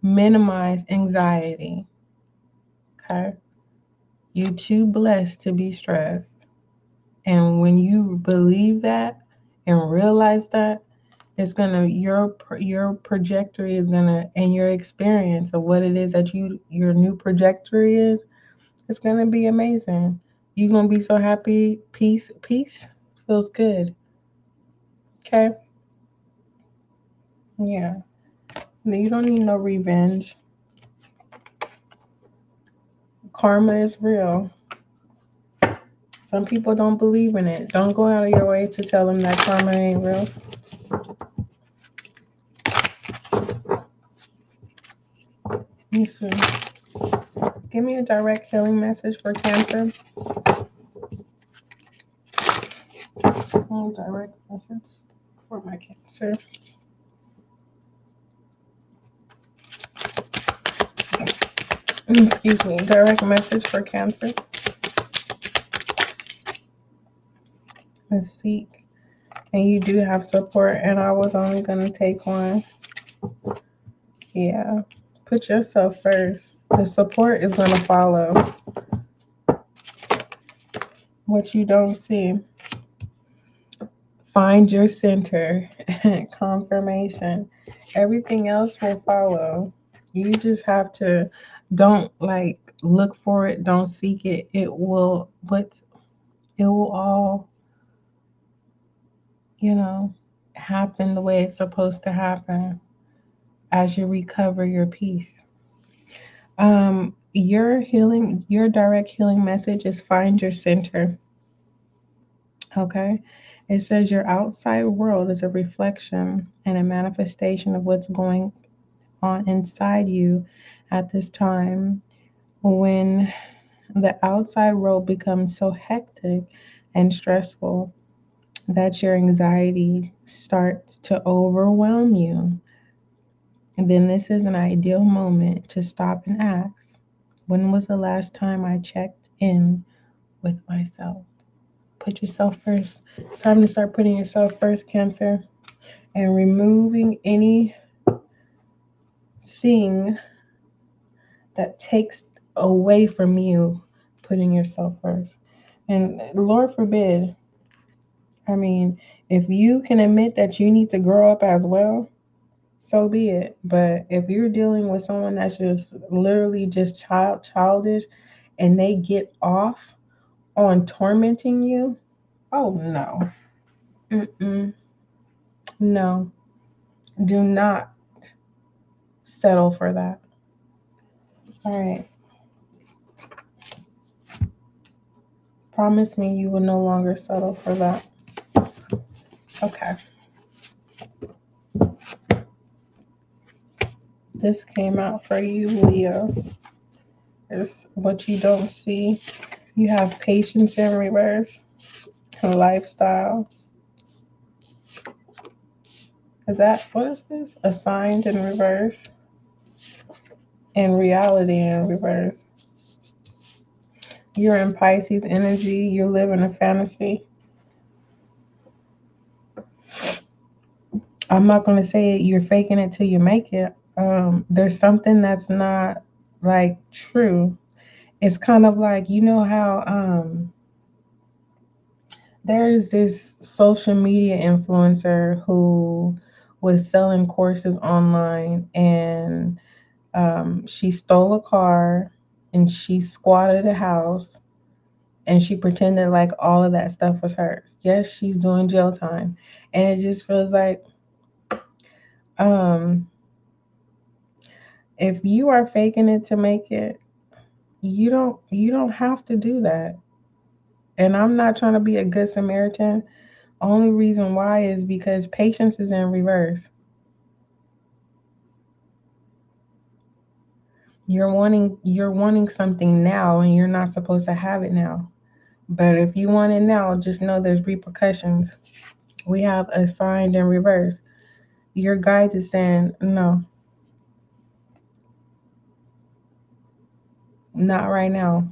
minimize anxiety. Okay? You're too blessed to be stressed. And when you believe that and realize that, it's gonna your trajectory is gonna, and your experience of what it is that your new trajectory is, it's gonna be amazing. You're gonna be so happy. Peace feels good. Okay? Yeah. You don't need no revenge. Karma is real. Some people don't believe in it. Don't go out of your way to tell them that karma ain't real. Let me see. Give me a direct healing message for Cancer. Direct message for my Cancer. Excuse me. Direct message for Cancer. And seek. And you do have support, and I was only going to take one. Yeah. Put yourself first. The support is going to follow. What you don't see. Find your center. Confirmation. Everything else will follow. You just have to, don't like look for it, don't seek it. It will all, you know, happen the way it's supposed to happen as you recover your peace. Your direct healing message is find your center. Okay. It says your outside world is a reflection and a manifestation of what's going on inside you at this time. When the outside world becomes so hectic and stressful that your anxiety starts to overwhelm you, then this is an ideal moment to stop and ask, when was the last time I checked in with myself? Put yourself first. It's time to start putting yourself first, Cancer, and removing anything that takes away from you putting yourself first. And Lord forbid, I mean, if you can admit that you need to grow up as well, so be it. But if you're dealing with someone that's just literally just childish and they get off on tormenting you, oh no. Mm-mm. No. Do not settle for that. All right. Promise me you will no longer settle for that. Okay. This came out for you, Leo. It's what you don't see. You have patience in reverse, lifestyle. What is this? Assigned in reverse, and reality in reverse. You're in Pisces energy. You live in a fantasy. I'm not going to say you're faking it till you make it. There's something that's not like true. It's kind of like, you know how there's this social media influencer who was selling courses online, and she stole a car and she squatted a house and she pretended like all of that stuff was hers. Yes, she's doing jail time. And it just feels like um, if you are faking it to make it, you don't have to do that. And I'm not trying to be a good Samaritan. Only reason why is because patience is in reverse. You're wanting something now and you're not supposed to have it now. But if you want it now, just know there's repercussions. We have assigned in reverse. Your guides is saying, no, not right now.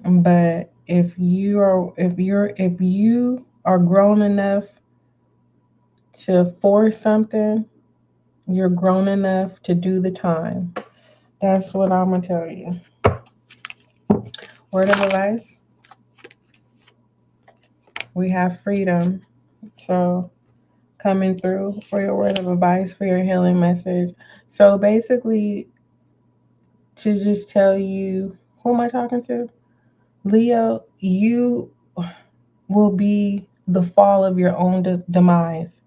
But if you are grown enough to force something, you're grown enough to do the time. That's what I'm gonna tell you. Word of advice. We have freedom. So coming through for your word of advice, for your healing message. So basically, to just tell you, who am I talking to? Leo, you will be the fall of your own demise.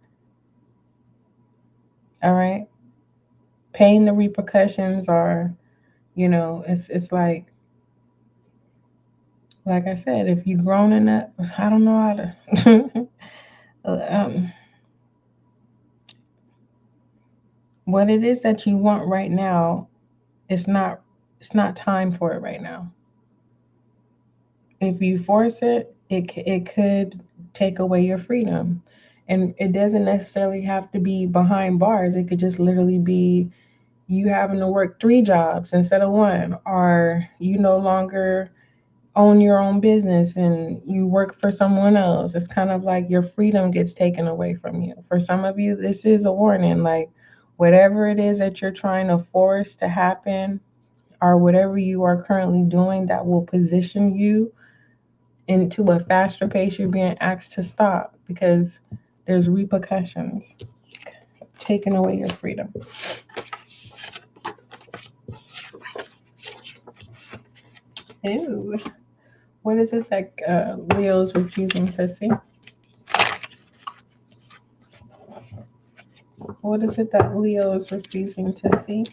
All right? Paying the repercussions are, it's like I said, if you've grown enough, I don't know how to. um, what it is that you want right now, it's not time for it right now. If you force it, it could take away your freedom. And it doesn't necessarily have to be behind bars. It could just literally be you having to work 3 jobs instead of 1, or you no longer own your own business and you work for someone else. It's kind of like your freedom gets taken away from you. For some of you, this is a warning. Like, whatever it is that you're trying to force to happen, or whatever you are currently doing that will position you into a faster pace, you're being asked to stop because there's repercussions taking away your freedom. Ew. What is it that Leo's refusing to see? What is it that Leo is refusing to see?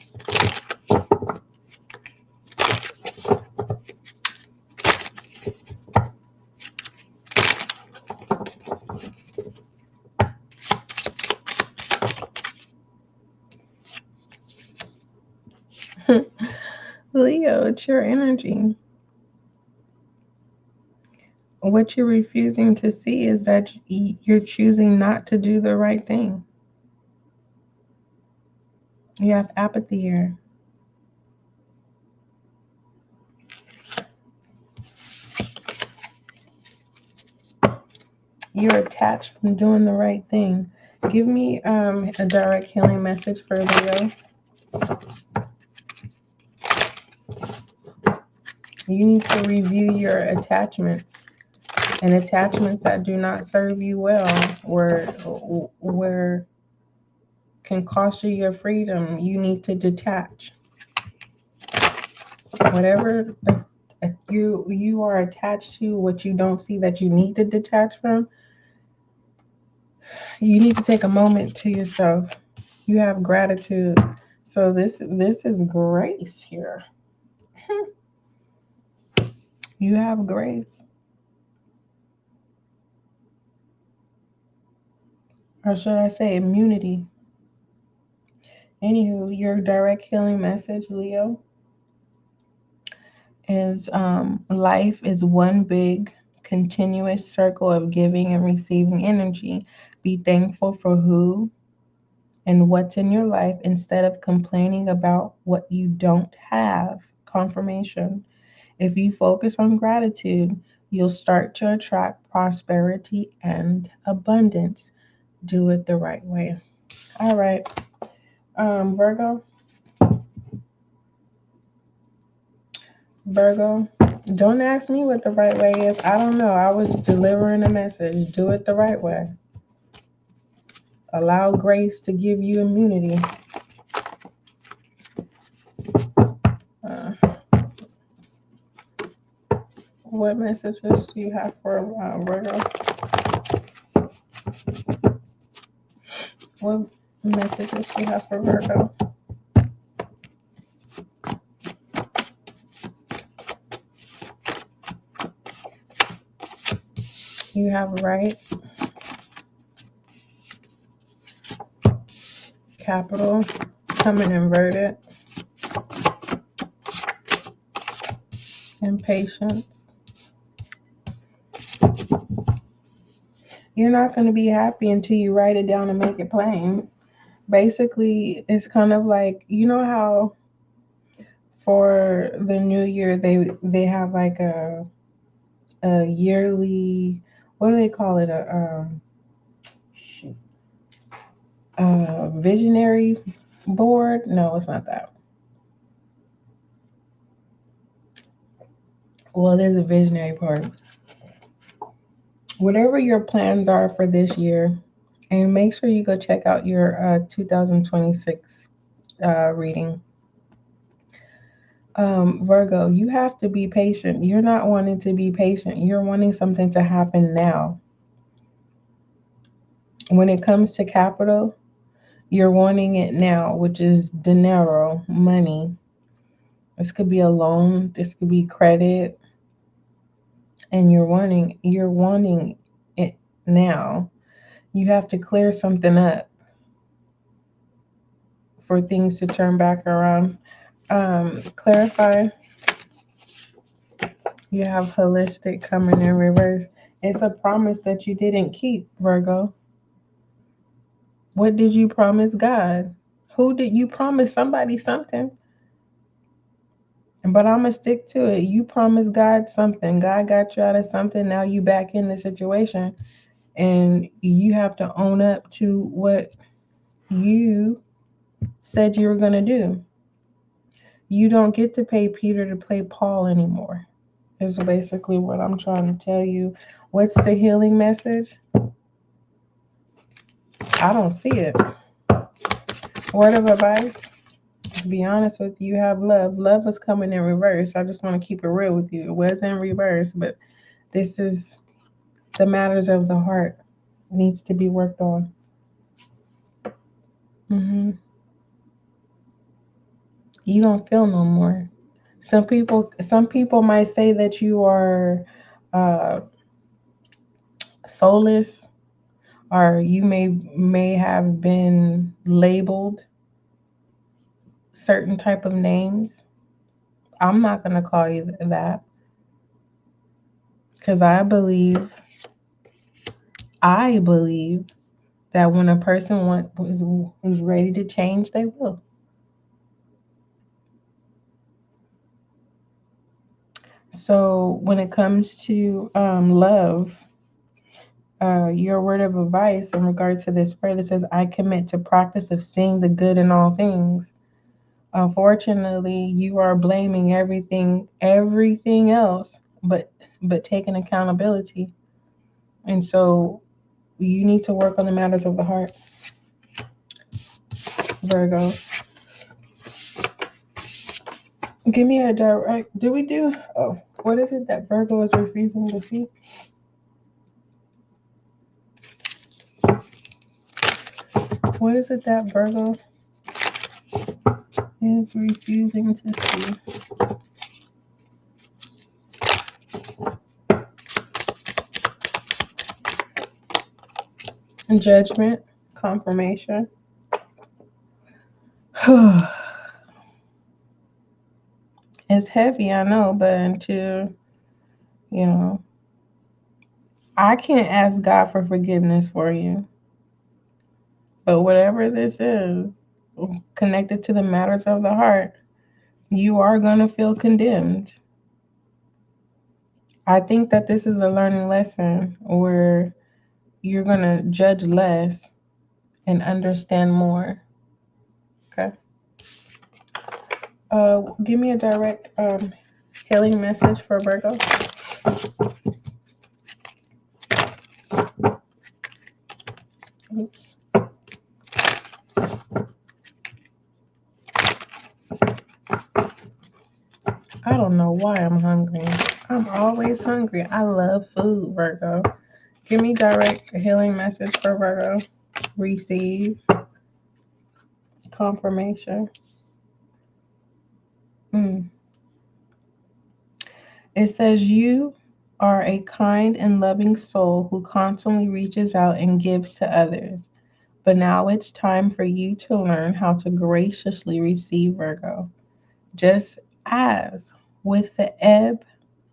Leo, it's your energy. What you're refusing to see is that you're choosing not to do the right thing. You have apathy here. You're attached from doing the right thing. Give me a direct healing message for Leo. You need to review your attachments and attachments that do not serve you well, where can cost you your freedom. You need to detach. Whatever you are attached to, what you don't see that you need to detach from, you need to take a moment to yourself. You have gratitude. So this is grace here. You have grace. Or should I say immunity? Anywho, your direct healing message, Leo, is life is one big continuous circle of giving and receiving energy. Be thankful for who and what's in your life instead of complaining about what you don't have. Confirmation. If you focus on gratitude, you'll start to attract prosperity and abundance. Do it the right way. All right. Virgo. Virgo. Don't ask me what the right way is. I don't know. I was delivering a message. Do it the right way. Allow grace to give you immunity. Uh, what messages do you have for Virgo? What messages do you have for Virgo? You have right, capital, coming inverted, and patience. You're not going to be happy until you write it down and make it plain. Basically, it's kind of like, you know how for the new year they have like a yearly, what do they call it, a visionary board? No, it's not that. Well, there's a visionary board. Whatever your plans are for this year, and make sure you go check out your 2026 reading. Virgo, you have to be patient. You're not wanting to be patient. You're wanting something to happen now. When it comes to capital, you're wanting it now, which is dinero, money. This could be a loan. This could be credit, and you're wanting it now. You have to clear something up for things to turn back around. Clarify. You have holistic coming in reverse. It's a promise that you didn't keep, Virgo. What did you promise God? Who did you promise somebody something? But I'm gonna stick to it. You promised God something. God got you out of something. Now you back in the situation, and you have to own up to what you said you were gonna do. You don't get to pay Peter to play Paul anymore. is basically what I'm trying to tell you. What's the healing message? I don't see it. Word of advice. To be honest with you, you have love. Love is coming in reverse. I just want to keep it real with you. It was in reverse, but this is the matters of the heart needs to be worked on. You don't feel no more. Some people might say that you are uh, soulless, or you may have been labeled certain type of names. I'm not gonna call you that because I believe that when a person is ready to change, they will. So when it comes to love, your word of advice in regards to this prayer that says, "I commit to practice of seeing the good in all things." Unfortunately, you are blaming everything else, but taking accountability. And so you need to work on the matters of the heart, Virgo. Give me a direct. Do we do? Oh, what is it that Virgo is refusing to see? What is it that Virgo is refusing to see? Judgment, confirmation. It's heavy, I know, but until, you know, I can't ask God for forgiveness for you. But whatever this is, connected to the matters of the heart, you are going to feel condemned. I think that this is a learning lesson where you're going to judge less and understand more. Okay. Give me a direct healing message for Virgo. Oops. I don't know why I'm hungry. I'm always hungry. I love food, Virgo. Give me direct healing message for Virgo. Receive confirmation. Mm. It says you are a kind and loving soul who constantly reaches out and gives to others. But now it's time for you to learn how to graciously receive, Virgo. Just as with the ebb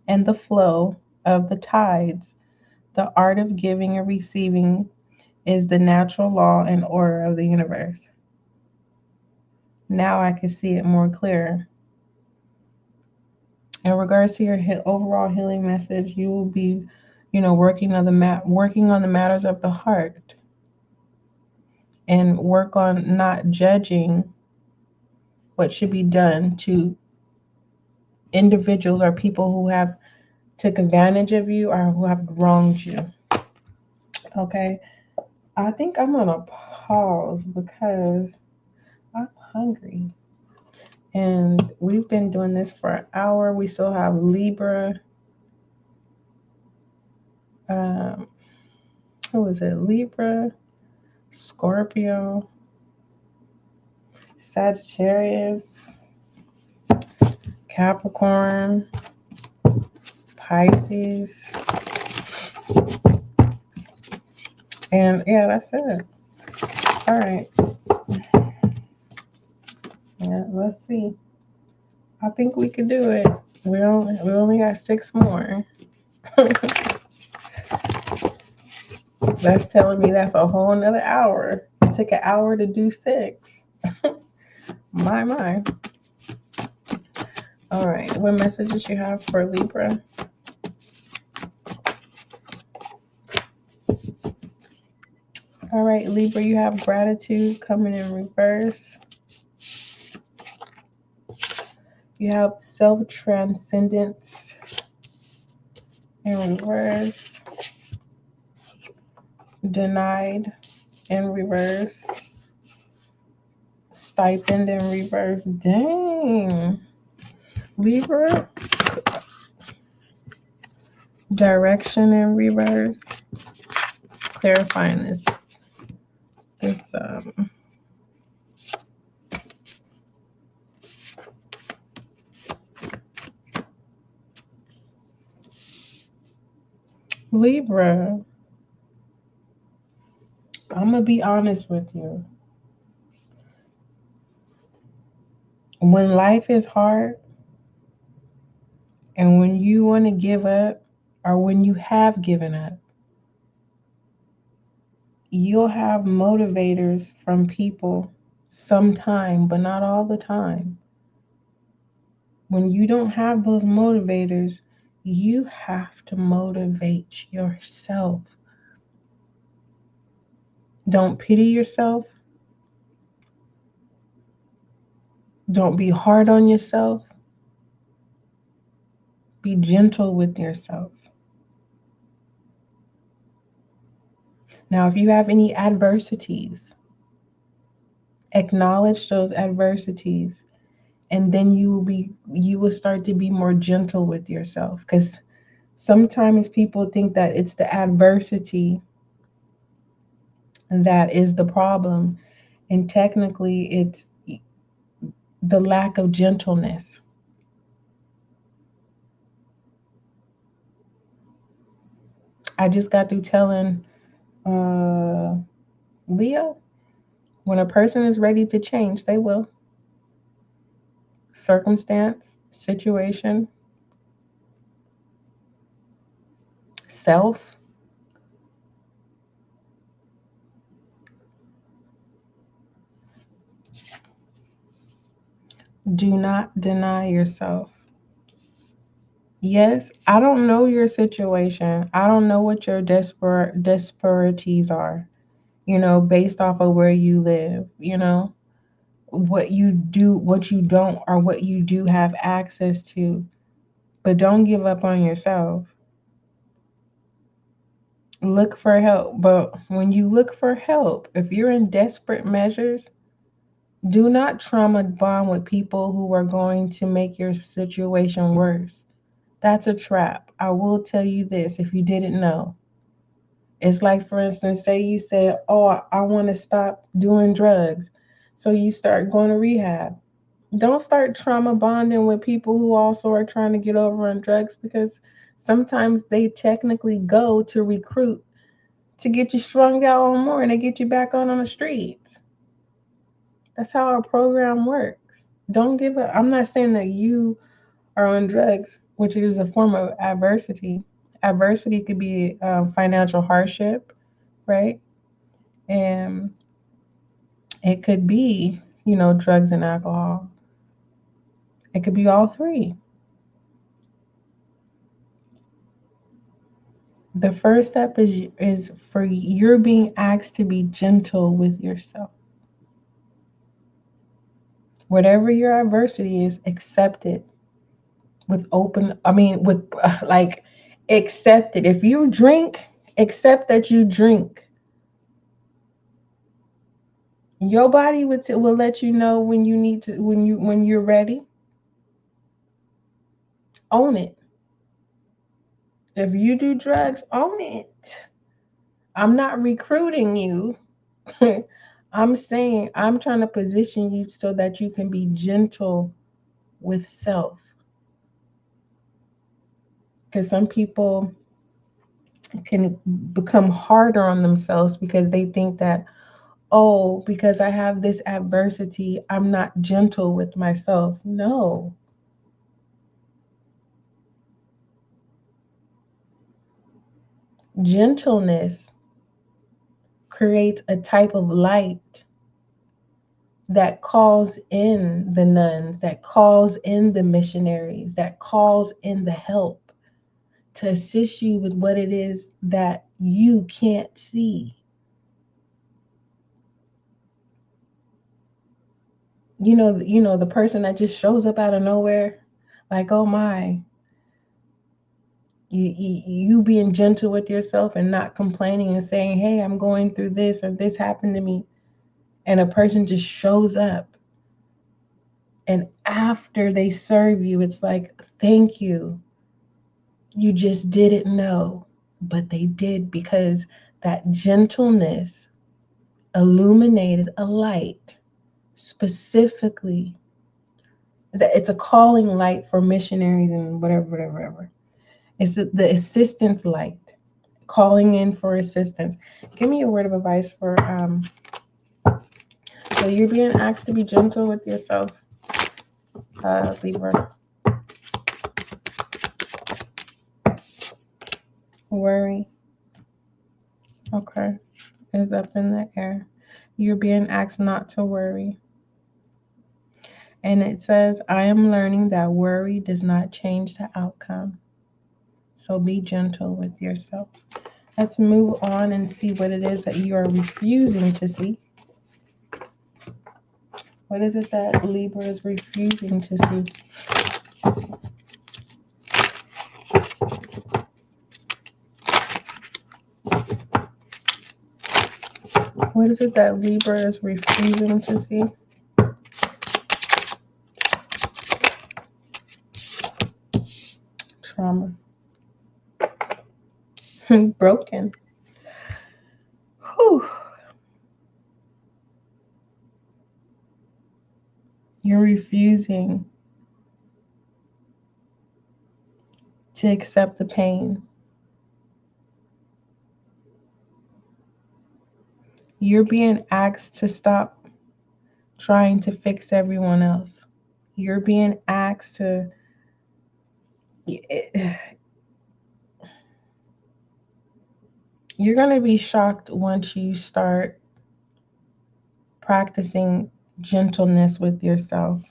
and the flow of the tides, the art of giving and receiving is the natural law and order of the universe. Now I can see it more clear. In regards to your overall healing message, you will be, working on the matters of the heart, and work on not judging what should be done to individuals or people who have took advantage of you or who have wronged you. Okay, I think I'm gonna pause because I'm hungry, and we've been doing this for an hour. We still have Libra. Um, who is it? Libra, Scorpio, Sagittarius, Capricorn, Pisces, and yeah, that's it. All right. Yeah, let's see. I think we can do it. We only got 6 more. That's telling me that's a whole another hour. It took an hour to do 6. My. All right. What messages you have for Libra? All right, Libra, you have gratitude coming in reverse. You have self-transcendence. in reverse, denied in reverse, stipend in reverse. Dang. Libra, direction in reverse. Clarifying this Libra, I'm gonna be honest with you. When life is hard and when you want to give up or when you have given up, you'll have motivators from people sometime, but not all the time. When you don't have those motivators, you have to motivate yourself. Don't pity yourself. Don't be hard on yourself. Be gentle with yourself. Now, if you have any adversities, acknowledge those adversities, and then you will start to be more gentle with yourself, because sometimes people think that it's the adversity that is the problem, and technically it's the lack of gentleness. I just got through telling uh Leah, when a person is ready to change, they will. Circumstance, situation, self. Do not deny yourself. Yes, I don't know your situation. I don't know what your disparities are, based off of where you live, what you do, what you don't, or what you do have access to. But don't give up on yourself. Look for help. But when you look for help, if you're in desperate measures, do not trauma bond with people who are going to make your situation worse. That's a trap. I will tell you this if you didn't know. It's like, for instance, say you said, "Oh, I want to stop doing drugs." So you start going to rehab. Don't start trauma bonding with people who also are trying to get over on drugs, because sometimes they technically go to recruit to get you strung out on more and they get you back on the streets. That's how our program works. Don't give up. I'm not saying that you are on drugs, which is a form of adversity. Adversity could be financial hardship, right? And it could be, drugs and alcohol. It could be all three. The first step is for you're being asked to be gentle with yourself. Whatever your adversity is, accept it with like, accept it. If you drink, accept that you drink. Your body will let you know when you need to, when you're ready. Own it. If you do drugs, own it. I'm not recruiting you. I'm saying I'm trying to position you so that you can be gentle with self. Because some people can become harder on themselves because they think that, oh, because I have this adversity, I'm not gentle with myself. No. Gentleness creates a type of light that calls in the nuns, that calls in the missionaries, that calls in the help to assist you with what it is that you can't see. The person that just shows up out of nowhere, like, oh my, You being gentle with yourself and not complaining and saying, hey, I'm going through this or this happened to me. And a person just shows up. And after they serve you, it's like, thank you. You just didn't know. But they did, because that gentleness illuminated a light specifically. That it's a calling light for missionaries and whatever. It's the assistance light, calling in for assistance. Give me a word of advice for so you're being asked to be gentle with yourself, Libra. Worry, okay, is up in the air. You're being asked not to worry. And it says, I am learning that worry does not change the outcome. So be gentle with yourself. Let's move on and see what it is that you are refusing to see. What is it that Libra is refusing to see? What is it that Libra is refusing to see? Trauma. Broken. Whew. You're refusing to accept the pain. You're being asked to stop trying to fix everyone else. You're being asked to. You're going to be shocked once you start practicing gentleness with yourself.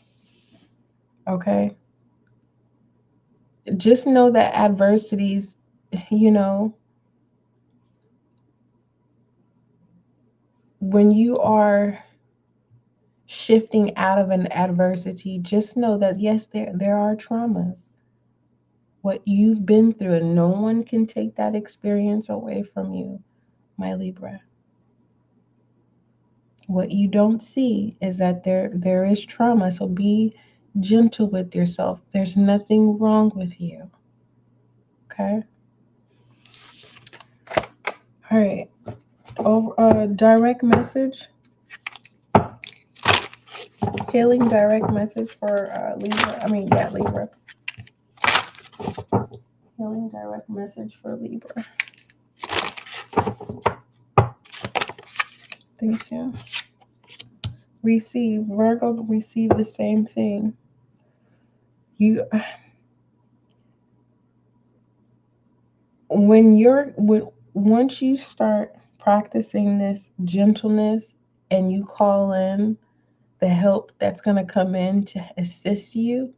Okay? Just know that adversities, you know, when you are shifting out of an adversity, just know that yes, there are traumas. What you've been through, and no one can take that experience away from you, my Libra. What you don't see is that there is trauma. So be gentle with yourself. There's nothing wrong with you. Okay? All right. Direct message. Healing direct message for Libra. Libra. Healing direct message for Libra. Thank you. Receive. Virgo, receive the same thing. Once you start practicing this gentleness and you call in the help that's going to come in to assist you,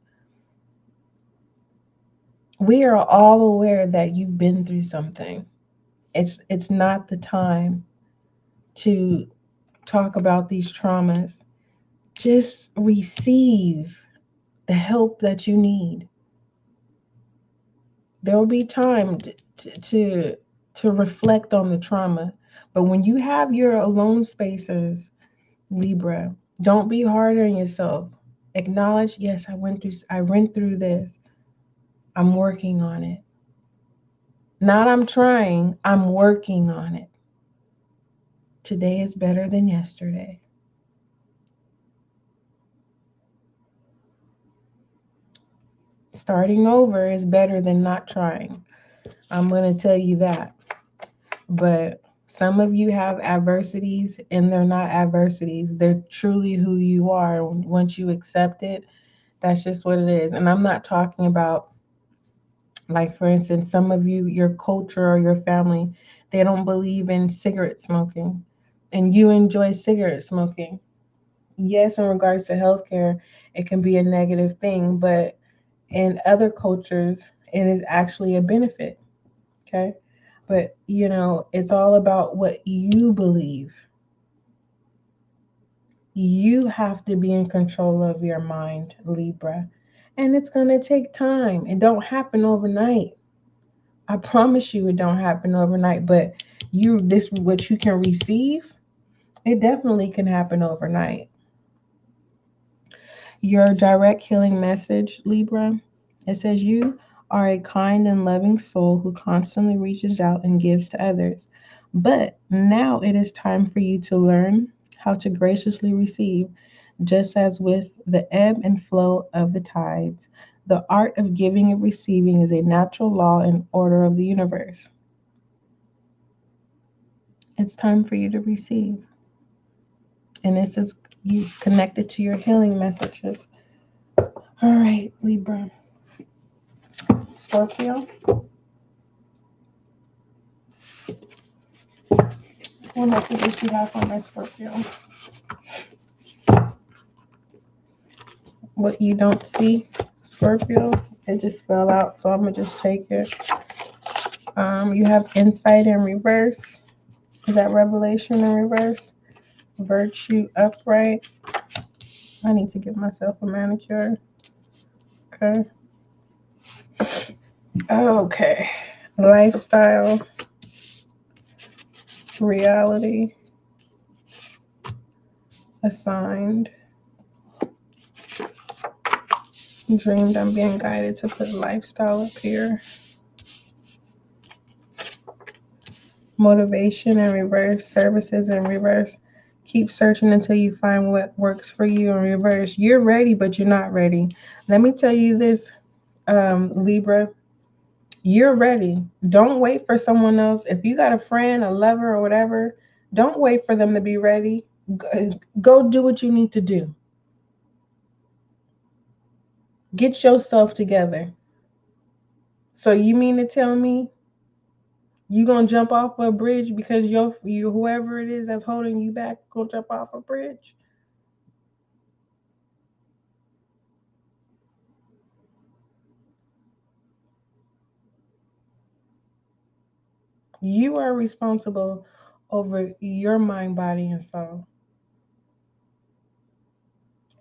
we are all aware that you've been through something. It's not the time to talk about these traumas. Just receive the help that you need. There will be time to reflect on the trauma, but when you have your alone spaces, Libra, don't be hard on yourself. Acknowledge, yes, I went through this. I'm working on it. Not I'm trying, I'm working on it. Today is better than yesterday. Starting over is better than not trying. I'm going to tell you that. But some of you have adversities and they're not adversities. They're truly who you are. Once you accept it, that's just what it is. And I'm not talking about, like, for instance, some of you, your culture or your family, they don't believe in cigarette smoking and you enjoy cigarette smoking. Yes, in regards to healthcare, it can be a negative thing, but in other cultures, it is actually a benefit. Okay. But, it's all about what you believe. You have to be in control of your mind, Libra. And it's going to take time. It don't happen overnight. I promise you it don't happen overnight, but what you can receive, it definitely can happen overnight. Your direct healing message, Libra, it says you are a kind and loving soul who constantly reaches out and gives to others. But now it is time for you to learn how to graciously receive, just as with the ebb and flow of the tides. The art of giving and receiving is a natural law and order of the universe. It's time for you to receive. And this is you connected to your healing messages. All right, Libra. Scorpio. What messages you have for my Scorpio? What you don't see, Scorpio, it just fell out, so I'm gonna just take it. You have insight in reverse. Is that revelation in reverse? Virtue upright. I need to give myself a manicure. Okay. Okay. Lifestyle. Reality. Assigned. Dreamed. I'm being guided to put lifestyle up here. Motivation in reverse. Services in reverse. Keep searching until you find what works for you in reverse. You're ready, but you're not ready. Let me tell you this, Libra. You're ready. Don't wait for someone else. If you got a friend, a lover, or whatever, don't wait for them to be ready. Go do what you need to do. Get yourself together. So you mean to tell me you gonna jump off a bridge because you whoever it is that's holding you back gonna jump off a bridge? You are responsible over your mind, body, and soul.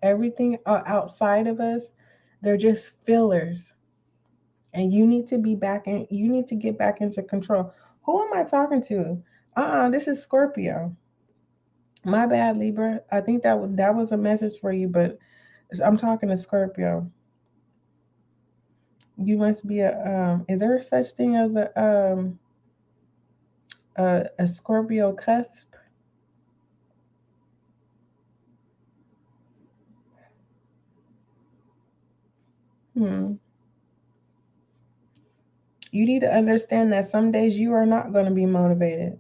Everything outside of us, they're just fillers. And you need to be back in, you need to get back into control. Who am I talking to? This is Scorpio. My bad, Libra. I think that was a message for you, but I'm talking to Scorpio. You must be is there such thing as a Scorpio cusp? Hmm. You need to understand that some days you are not going to be motivated.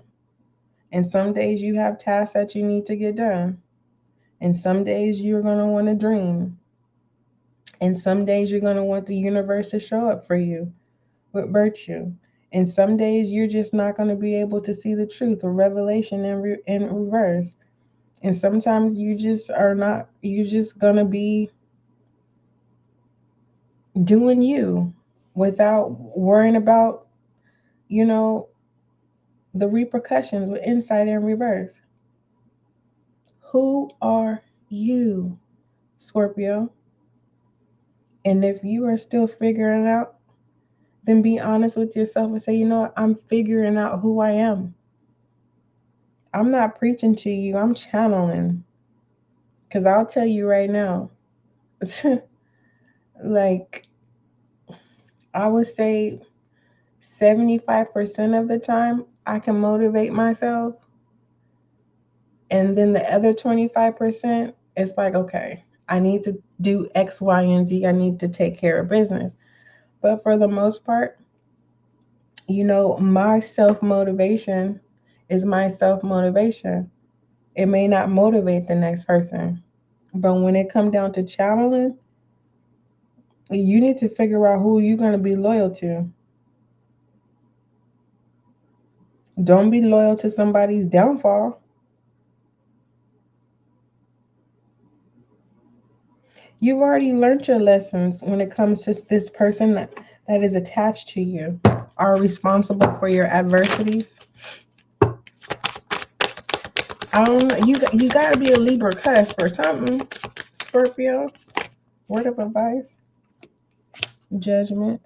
And some days you have tasks that you need to get done. And some days you're going to want to dream. And some days you're going to want the universe to show up for you with virtue. And some days you're just not going to be able to see the truth or revelation in reverse. And sometimes you just are not, you're just going to be doing you without worrying about, you know, the repercussions with insight in reverse. Who are you, Scorpio? And if you are still figuring out, then be honest with yourself and say, you know what, I'm figuring out who I am. I'm not preaching to you, I'm channeling. Because I'll tell you right now, like, I would say 75% of the time I can motivate myself. And then the other 25%, it's like, okay, I need to do X, Y, and Z. I need to take care of business. But for the most part, my self-motivation is my self-motivation. It may not motivate the next person. But when it comes down to channeling, you need to figure out who you're going to be loyal to. Don't be loyal to somebody's downfall. You've already learned your lessons when it comes to this person that is attached to you, are responsible for your adversities. I don't know. You got to be a Libra cusp or something. Scorpio. Word of advice. Judgment.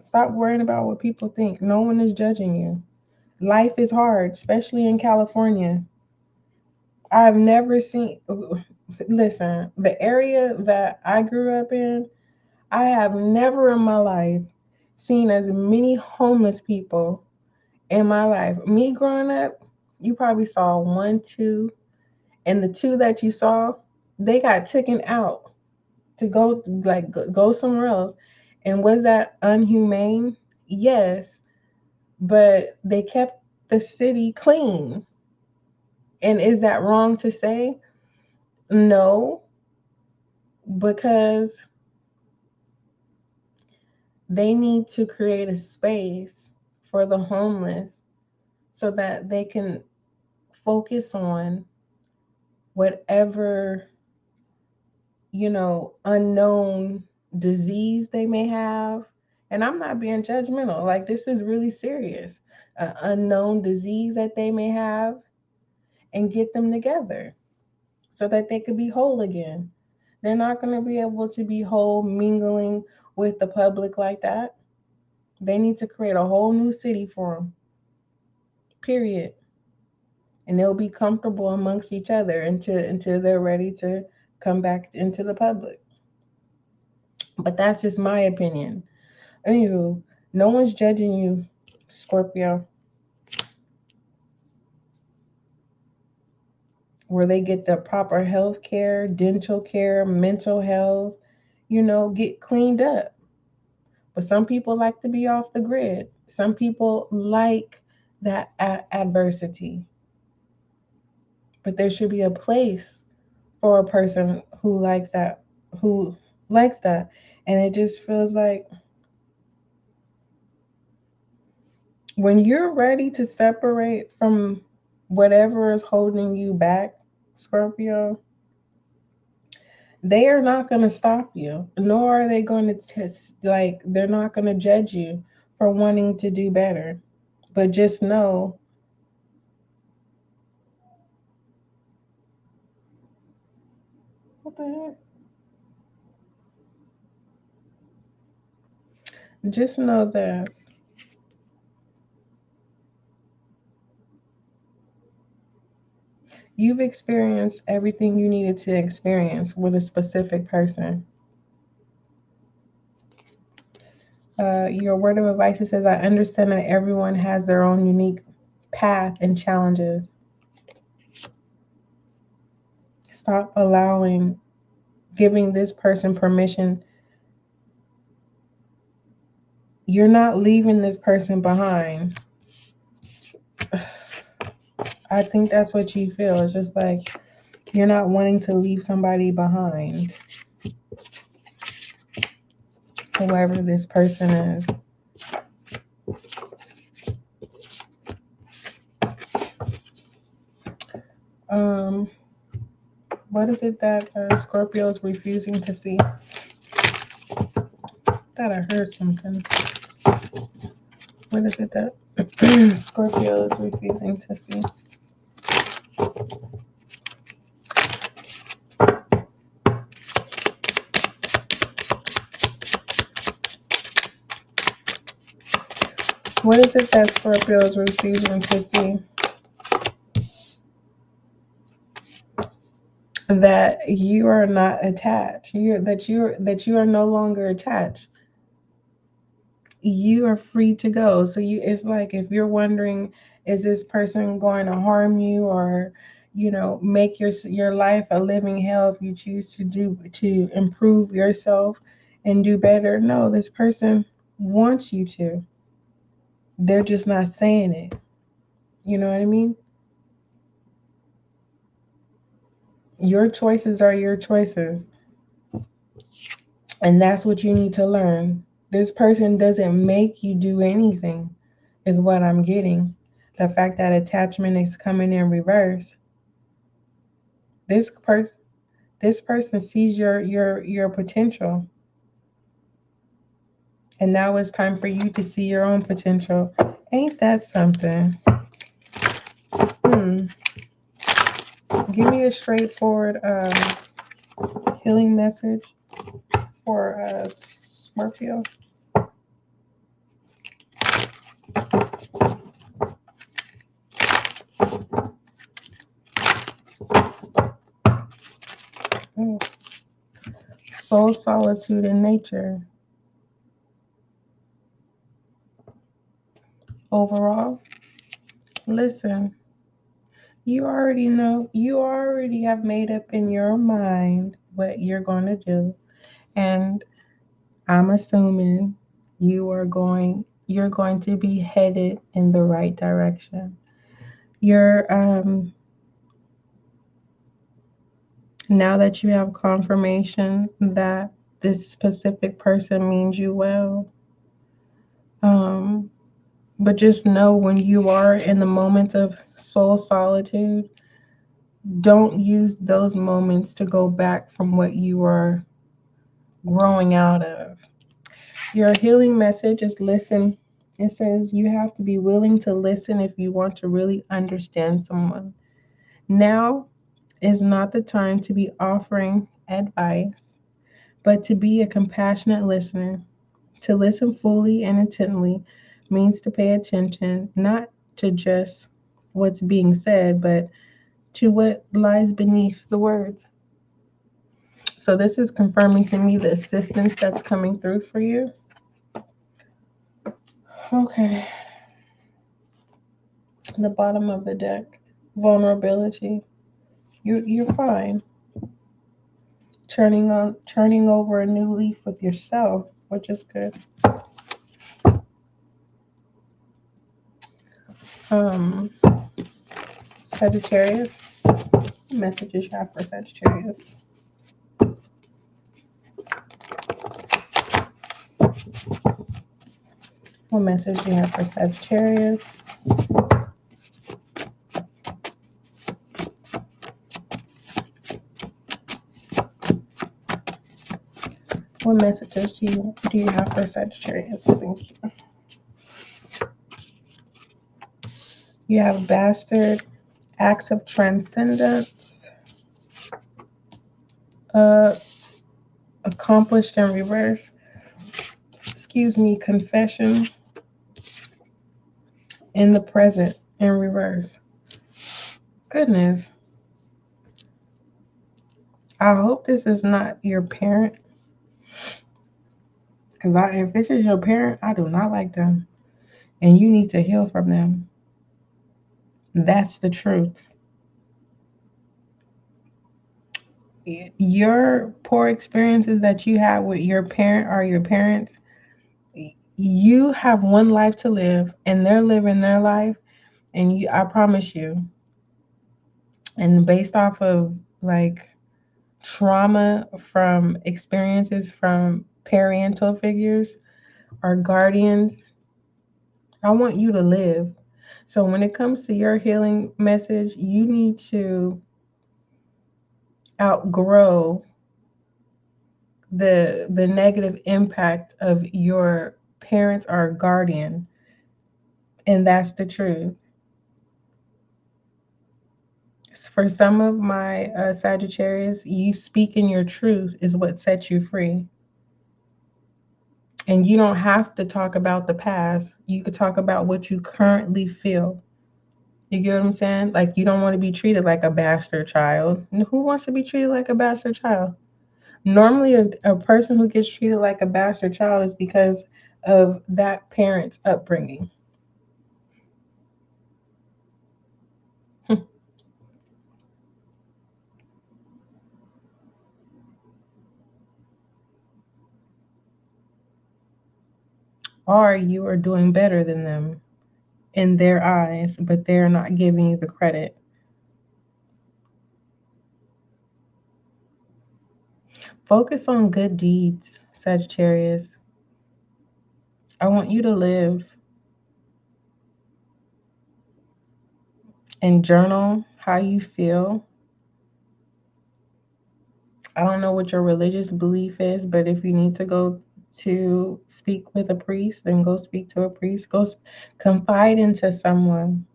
Stop worrying about what people think. No one is judging you. Life is hard, especially in California. I've never seen, listen, the area that I grew up in, I have never in my life seen as many homeless people in my life. Me growing up, you probably saw one, two, and the two that you saw, they got taken out to go somewhere else. And was that unhumane? Yes, but they kept the city clean. And is that wrong to say? No, because they need to create a space for the homeless so that they can focus on whatever, unknown disease they may have. And I'm not being judgmental. Like, this is really serious. An unknown disease that they may have, and get them together so that they could be whole again. They're not going to be able to be whole mingling with the public like that. They need to create a whole new city for them, period. And they'll be comfortable amongst each other until they're ready to come back into the public. But that's just my opinion. Anywho, no one's judging you, Scorpio. Where they get the proper health care, dental care, mental health, get cleaned up. But some people like to be off the grid. Some people like that adversity. But there should be a place for a person who likes that. And it just feels like when you're ready to separate from whatever is holding you back, Scorpio, they are not going to stop you, nor are they going to they're not going to judge you for wanting to do better. But just know, what the heck? Just know this. You've experienced everything you needed to experience with a specific person. Your word of advice says, I understand that everyone has their own unique path and challenges. Stop giving this person permission. You're not leaving this person behind. I think that's what you feel. It's just like you're not wanting to leave somebody behind, whoever this person is. What is it that Scorpio is refusing to see? Thought I heard something. What is it that Scorpio is refusing to see? What is it that Scorpio is refusing to see? That you are not attached. That you are no longer attached. You are free to go. So it's like, if you're wondering, is this person going to harm you, or make your life a living hell if you choose to improve yourself and do better? No, this person wants you to. They're just not saying it. You know what I mean? Your choices are your choices. And that's what you need to learn. This person doesn't make you do anything, is what I'm getting. The fact that attachment is coming in reverse. This person sees your potential. And now it's time for you to see your own potential. Ain't that something? Give me a straightforward healing message for Scorpio. soul solitude in nature. Overall, listen, you already know, you already have made up in your mind what you're going to do. And I'm assuming you're going to be headed in the right direction. You're now that you have confirmation that this specific person means you well, um but just know when you are in the moment of soul solitude, don't use those moments to go back from what you are growing out of. Your healing message is listen. It says you have to be willing to listen if you want to really understand someone. Now is not the time to be offering advice, but to be a compassionate listener. To listen fully and intently means to pay attention, not to just what's being said, but to what lies beneath the words. So, this is confirming to me the assistance that's coming through for you. Okay, the bottom of the deck, vulnerability. You're fine. Turning over a new leaf with yourself, which is good. Um, Sagittarius. What messages you have for Sagittarius? What message do you have for Sagittarius? What messages do you have for Sagittarius? Thank you. You have Bastard, Acts of Transcendence, uh, Accomplished in reverse. Excuse me, Confession, in the present in reverse. Goodness. I hope this is not your parent. Because if this is your parent, I do not like them. And you need to heal from them. That's the truth. Your poor experiences that you have with your parent or your parents, you have one life to live and they're living their life. And I promise you, and based off of like trauma from experiences from parental figures or guardians, I want you to live. So when it comes to your healing message, you need to outgrow the negative impact of your parents or guardian, and that's the truth. For some of my Sagittarius, you speaking your truth is what sets you free. And you don't have to talk about the past. You could talk about what you currently feel. You get what I'm saying? Like, you don't want to be treated like a bastard child. Who wants to be treated like a bastard child? Normally, a person who gets treated like a bastard child is because of that parent's upbringing. Or you are doing better than them in their eyes, but they're not giving you the credit. Focus on good deeds, Sagittarius. I want you to live and journal how you feel. I don't know what your religious belief is, but if you need to go to speak with a priest, then go speak to a priest. Confide into someone.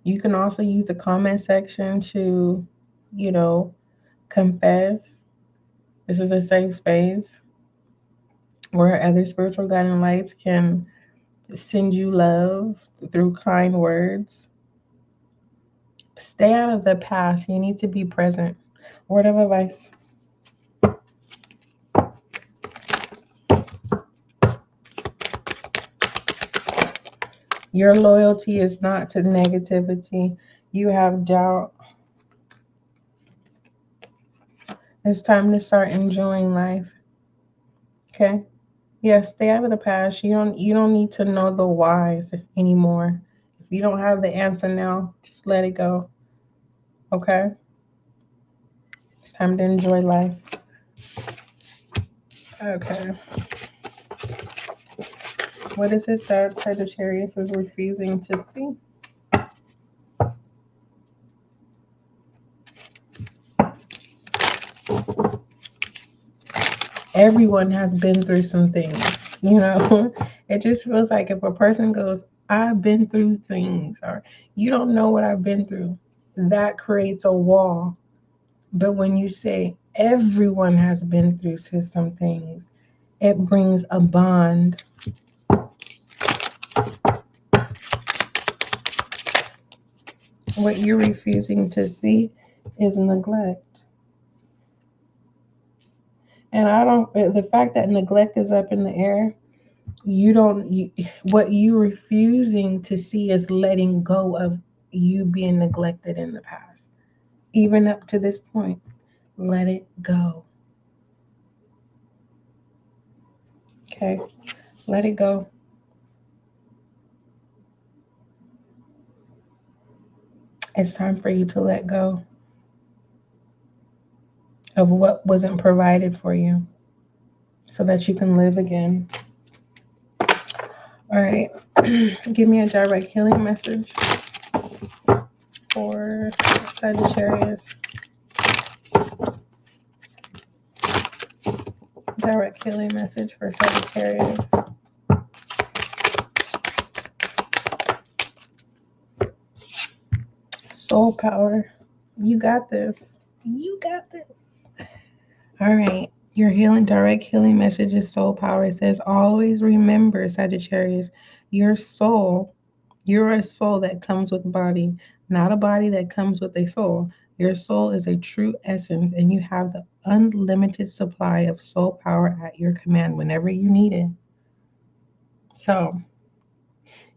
You can also use the comment section to, you know, confess. This is a safe space where other spiritual guiding lights can send you love through kind words. Stay out of the past. You need to be present. Word of advice. Your loyalty is not to negativity. You have doubt. It's time to start enjoying life. Okay? Yeah, stay out of the past. You don't need to know the whys anymore. If you don't have the answer now, just let it go. Okay? It's time to enjoy life. Okay. What is it that Sagittarius is refusing to see? Everyone has been through some things, you know? It just feels like if a person goes, I've been through things, or you don't know what I've been through, that creates a wall. But when you say everyone has been through some things, it brings a bond. What you're refusing to see is neglect. And the fact that neglect is up in the air, what you refusing to see is letting go of you being neglected in the past. Even up to this point, let it go. Okay? Let it go. It's time for you to let go of what wasn't provided for you so that you can live again. All right. Give me a direct healing message for Sagittarius. Direct healing message for Sagittarius. Soul power. You got this. You got this. All right. Your direct healing message is soul power. It says, always remember, Sagittarius, your soul, you're a soul that comes with a body, not a body that comes with a soul. Your soul is a true essence, and you have the unlimited supply of soul power at your command whenever you need it. So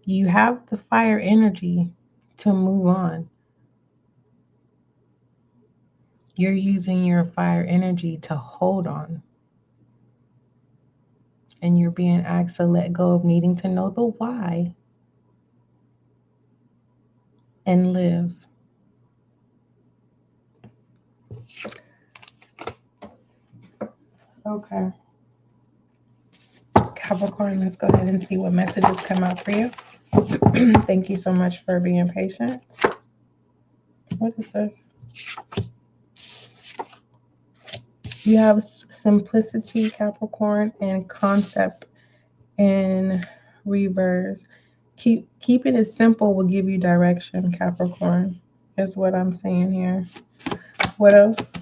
you have the fire energy to move on. You're using your fire energy to hold on. And you're being asked to let go of needing to know the why and live. Okay. Capricorn, let's go ahead and see what messages come out for you. Thank you so much for being patient. What is this? You have simplicity, Capricorn, and concept in reverse. Keeping it simple will give you direction, Capricorn, is what I'm saying here. What else?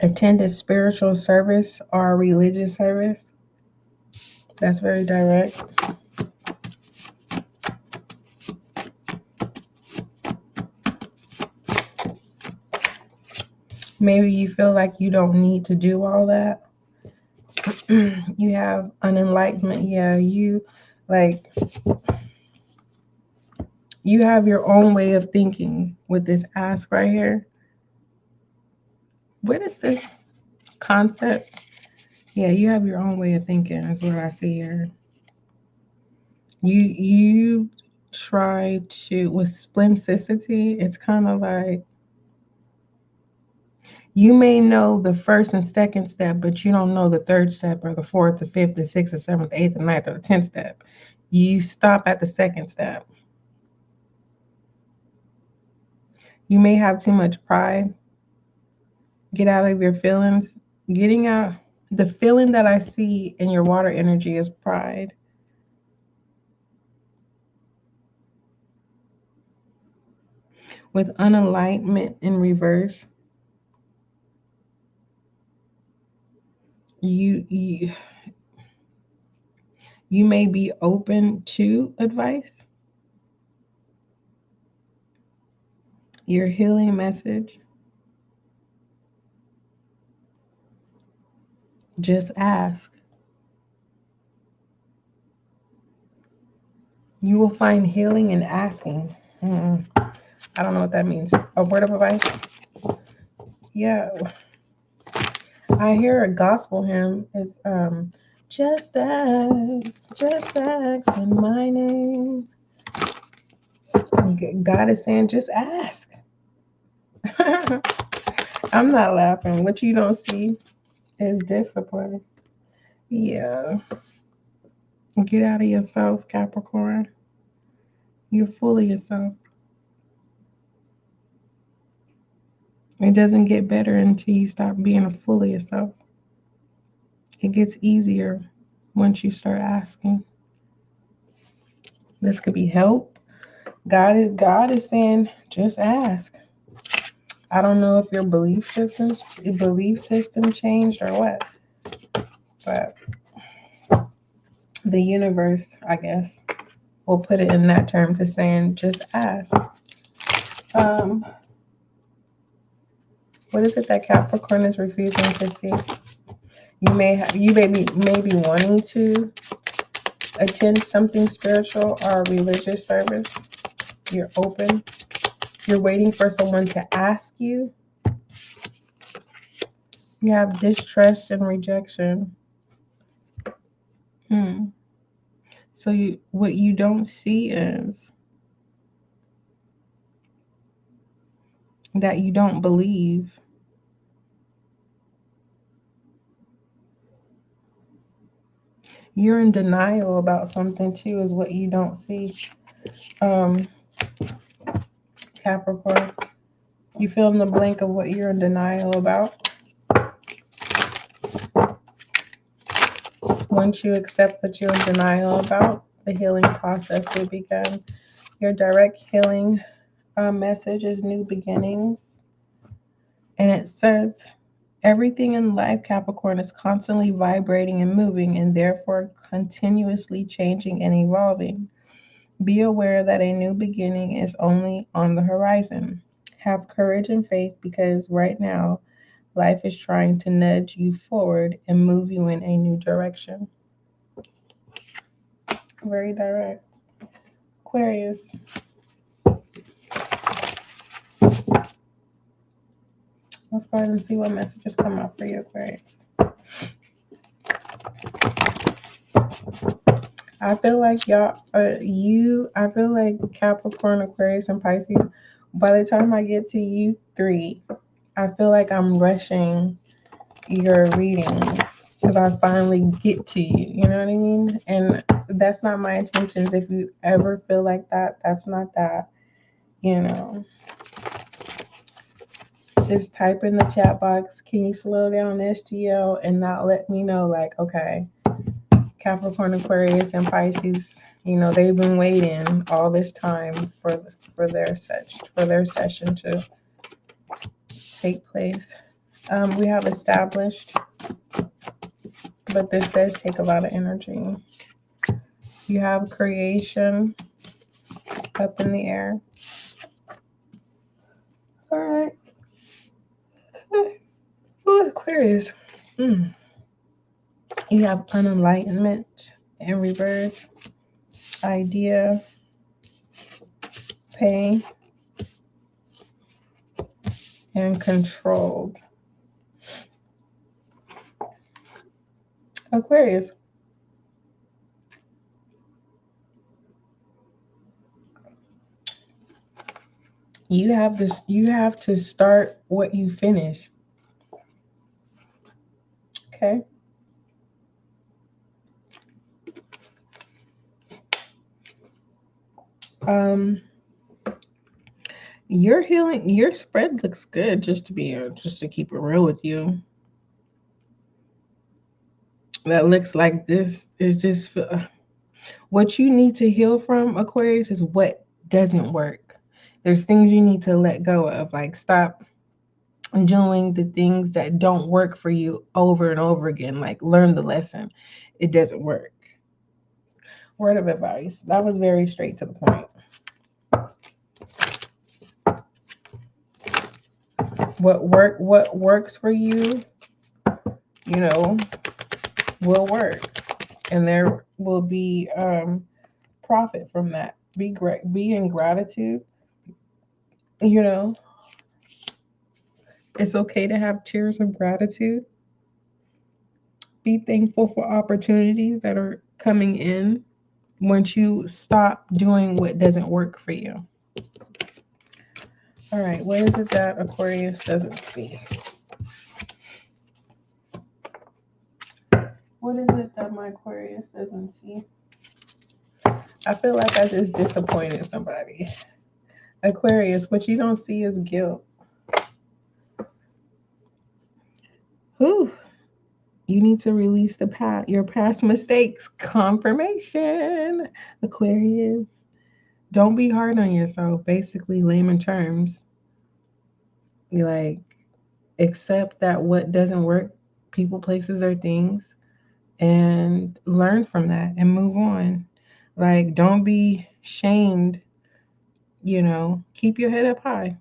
Attend a spiritual service or a religious service. That's very direct. Maybe you feel like you don't need to do all that. You have an enlightenment. Yeah, you have your own way of thinking with this ask right here. What is this concept? Yeah, you have your own way of thinking. That's what I see here. You try to, with splenticity, it's kind of like you may know the first and second step, but you don't know the third step or the fourth, the fifth, the sixth, the seventh, the eighth, the ninth, or the 10th step. You stop at the second step. You may have too much pride. Get out of your feelings. Getting out, the feeling that I see in your water energy is pride. With unalignment in reverse, you may be open to advice. Your healing message Just ask. You will find healing in asking. I don't know what that means. A word of advice? Yeah. I hear a gospel hymn. It's just ask in my name. God is saying, just ask. I'm not laughing. What you don't see is discipline. Yeah. Get out of yourself, Capricorn. You're full of yourself. It doesn't get better until you stop being a fool of yourself. It gets easier once you start asking. This could be help. God is saying, just ask. I don't know if your belief system changed or what, but the universe, I guess, will put it in that term to saying, just ask. Um, what is it that Capricorn is refusing to see? You may be wanting to attend something spiritual or religious service. You're open. You're waiting for someone to ask you. You have distrust and rejection. So what you don't see is that you don't believe. You're in denial about something too, is what you don't see. Um, Capricorn, you fill in the blank of what you're in denial about. Once you accept what you're in denial about, the healing process will begin. Your direct healing message is new beginnings. And it says, everything in life, Capricorn, is constantly vibrating and moving and therefore continuously changing and evolving. Be aware that a new beginning is only on the horizon. Have courage and faith because right now, life is trying to nudge you forward and move you in a new direction. Very direct. Aquarius. Let's go ahead and see what messages come up for you, Aquarius. I feel like I feel like Capricorn, Aquarius, and Pisces, by the time I get to you three, I feel like I'm rushing your readings because I finally get to you. You know what I mean? And that's not my intentions. If you ever feel like that, that's not that. You know, just type in the chat box, can you slow down SGL and not let me know, like, okay, Capricorn, Aquarius, and Pisces, they've been waiting all this time for their session to take place. We have established, but this does take a lot of energy. You have creation up in the air. All right. Ooh, Aquarius. You have unenlightenment in reverse, idea, pain, and controlled. Aquarius. You have to start what you finish. Okay? Your healing, your spread looks good, just to keep it real with you. That looks like this is just what you need to heal from, Aquarius, is what doesn't work. There's things you need to let go of, like stop doing the things that don't work for you over and over again. Like learn the lesson. It doesn't work. Word of advice. That was very straight to the point. What works for you, will work, and there will be profit from that. Be great, be in gratitude. You know, it's okay to have tears of gratitude. Be thankful for opportunities that are coming in once you stop doing what doesn't work for you. All right, what is it that Aquarius doesn't see? What is it that my Aquarius doesn't see? I feel like I just disappointed somebody. Aquarius, what you don't see is guilt. Whew. You need to release your past mistakes. Confirmation. Aquarius. Don't be hard on yourself. Basically, layman terms. You like accept that what doesn't work, people, places, or things, and learn from that and move on. Like, don't be shamed, keep your head up high.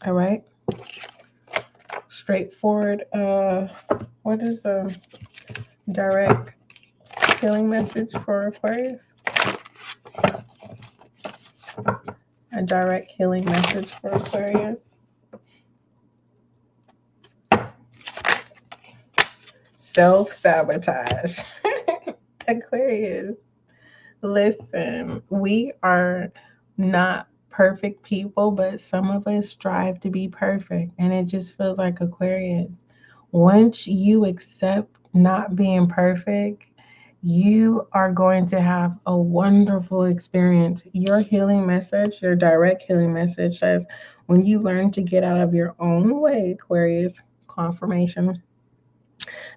All right. Straightforward. What is a direct healing message for Aquarius? A direct healing message for Aquarius. Self-sabotage. Aquarius, listen, we are not perfect people, but some of us strive to be perfect. And it just feels like Aquarius. Once you accept not being perfect, you are going to have a wonderful experience. Your healing message, your direct healing message says, when you learn to get out of your own way, Aquarius, confirmation,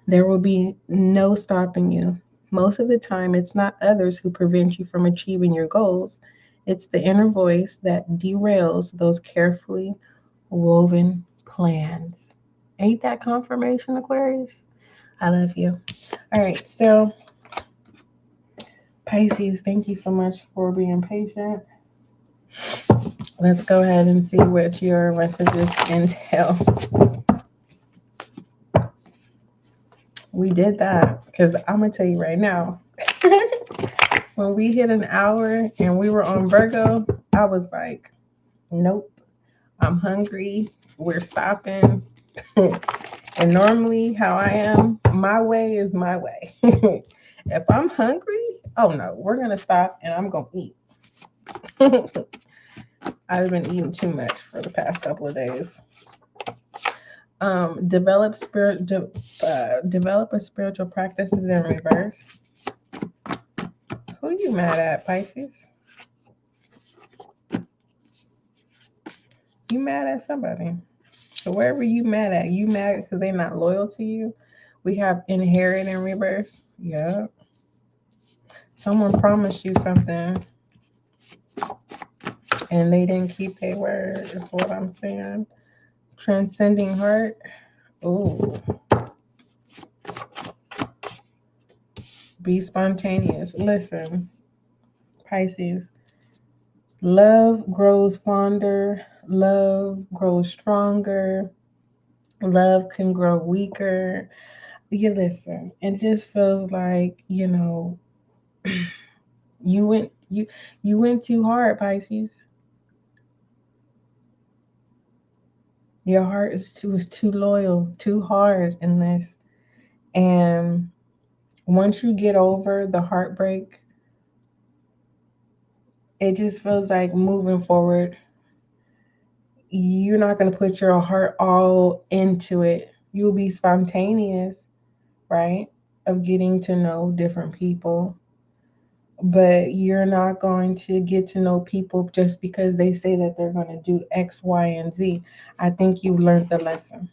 there will be no stopping you. Most of the time, it's not others who prevent you from achieving your goals. It's the inner voice that derails those carefully woven plans. Ain't that confirmation, Aquarius? I love you. All right, so Pisces, thank you so much for being patient. Let's go ahead and see what your messages entail. We did that because I'm going to tell you right now. When we hit an hour and we were on Virgo, I was like, nope, I'm hungry. We're stopping. And normally, how I am, my way is my way. If I'm hungry, oh no, we're going to stop and I'm going to eat. I've been eating too much for the past couple of days. Develop a spiritual practices in reverse. Who you mad at, Pisces? You mad at somebody. So wherever you mad at, you mad because they're not loyal to you. We have inherit in reverse. Yep. Someone promised you something and they didn't keep their word, is what I'm saying. Transcending heart. Ooh. Be spontaneous. Listen, Pisces. Love grows fonder. Love grows stronger. Love can grow weaker. You listen. It just feels like, you went too hard, Pisces. Your heart was too loyal, too hard in this. And once you get over the heartbreak, it just feels like moving forward, you're not going to put your heart all into it. You'll be spontaneous, right? Of getting to know different people. But you're not going to get to know people just because they say that they're going to do X, Y, and Z. I think you learned the lesson.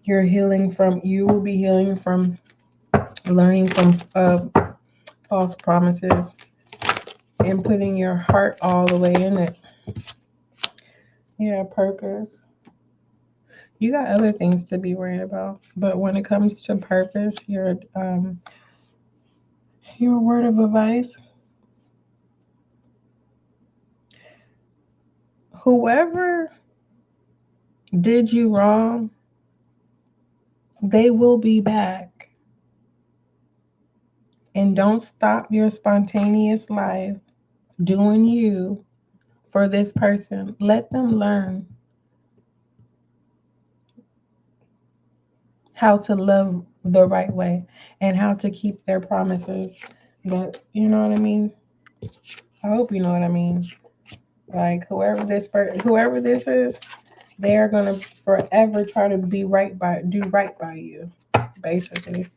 You will be healing from learning from false promises and putting your heart all the way in it. Yeah, purpose. You got other things to be worried about, but when it comes to purpose, your word of advice, whoever did you wrong, they will be back. And don't stop your spontaneous life doing you for this person. Let them learn how to love the right way and how to keep their promises. But you know what I mean? I hope you know what I mean. Like whoever this is, they are gonna forever try to do right by you, basically.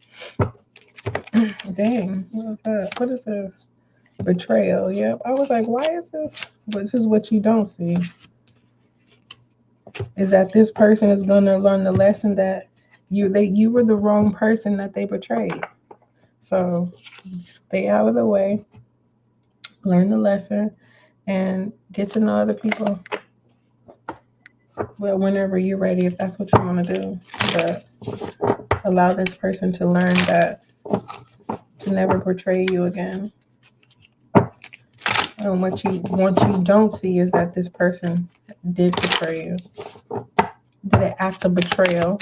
Dang, what is that? What is this? Betrayal. Yep. I was like, why is this? But this is what you don't see is that this person is gonna learn the lesson that you were the wrong person that they betrayed. So stay out of the way, learn the lesson, and get to know other people. Well, whenever you're ready, if that's what you want to do, but allow this person to learn that to never betray you again. And what you don't see is that this person did betray you, did an act of betrayal.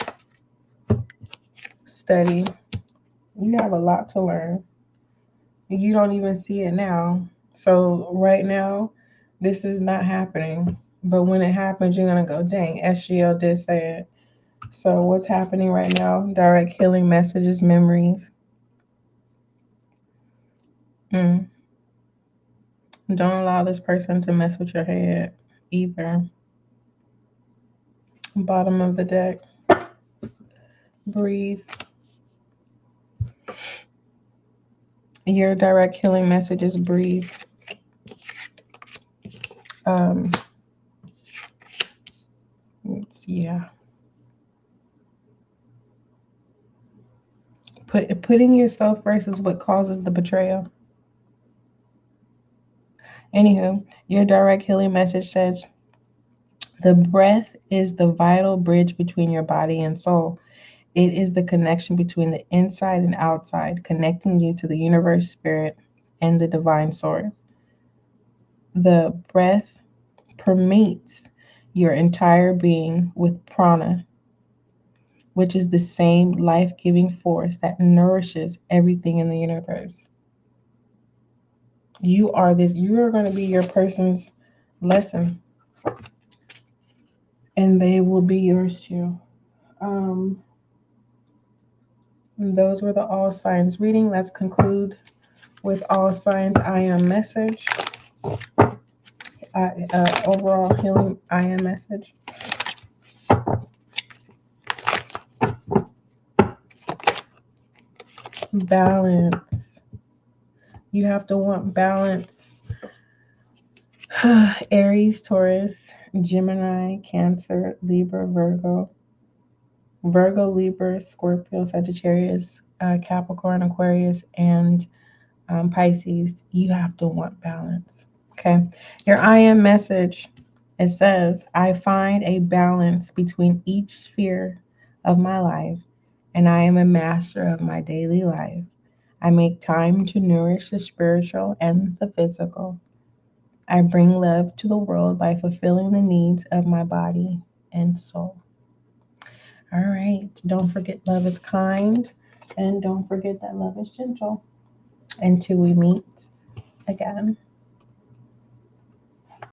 Study. You have a lot to learn. You don't even see it now. So right now, this is not happening. But when it happens, you're gonna go, dang, SGL did say it. So what's happening right now? Direct healing messages, memories. Mm. Don't allow this person to mess with your head either. Bottom of the deck. Breathe. Your direct healing messages, breathe. Um, yeah. Putting yourself first is what causes the betrayal. Anywho, your direct healing message says the breath is the vital bridge between your body and soul. It is the connection between the inside and outside, connecting you to the universe, spirit, and the divine source. The breath permeates your entire being with prana, which is the same life giving force that nourishes everything in the universe. You are going to be your person's lesson, and they will be yours too. Um, those were the all signs reading. Let's conclude with all signs I am message. Overall healing I am message. Balance. You have to want balance. Aries, Taurus, Gemini, Cancer, Libra, Virgo, Libra, Scorpio, Sagittarius, Capricorn, Aquarius, and Pisces. You have to want balance. Okay. Your I am message. It says, I find a balance between each sphere of my life, and I am a master of my daily life. I make time to nourish the spiritual and the physical. I bring love to the world by fulfilling the needs of my body and soul. All right. Don't forget love is kind, and don't forget that love is gentle. Until we meet again.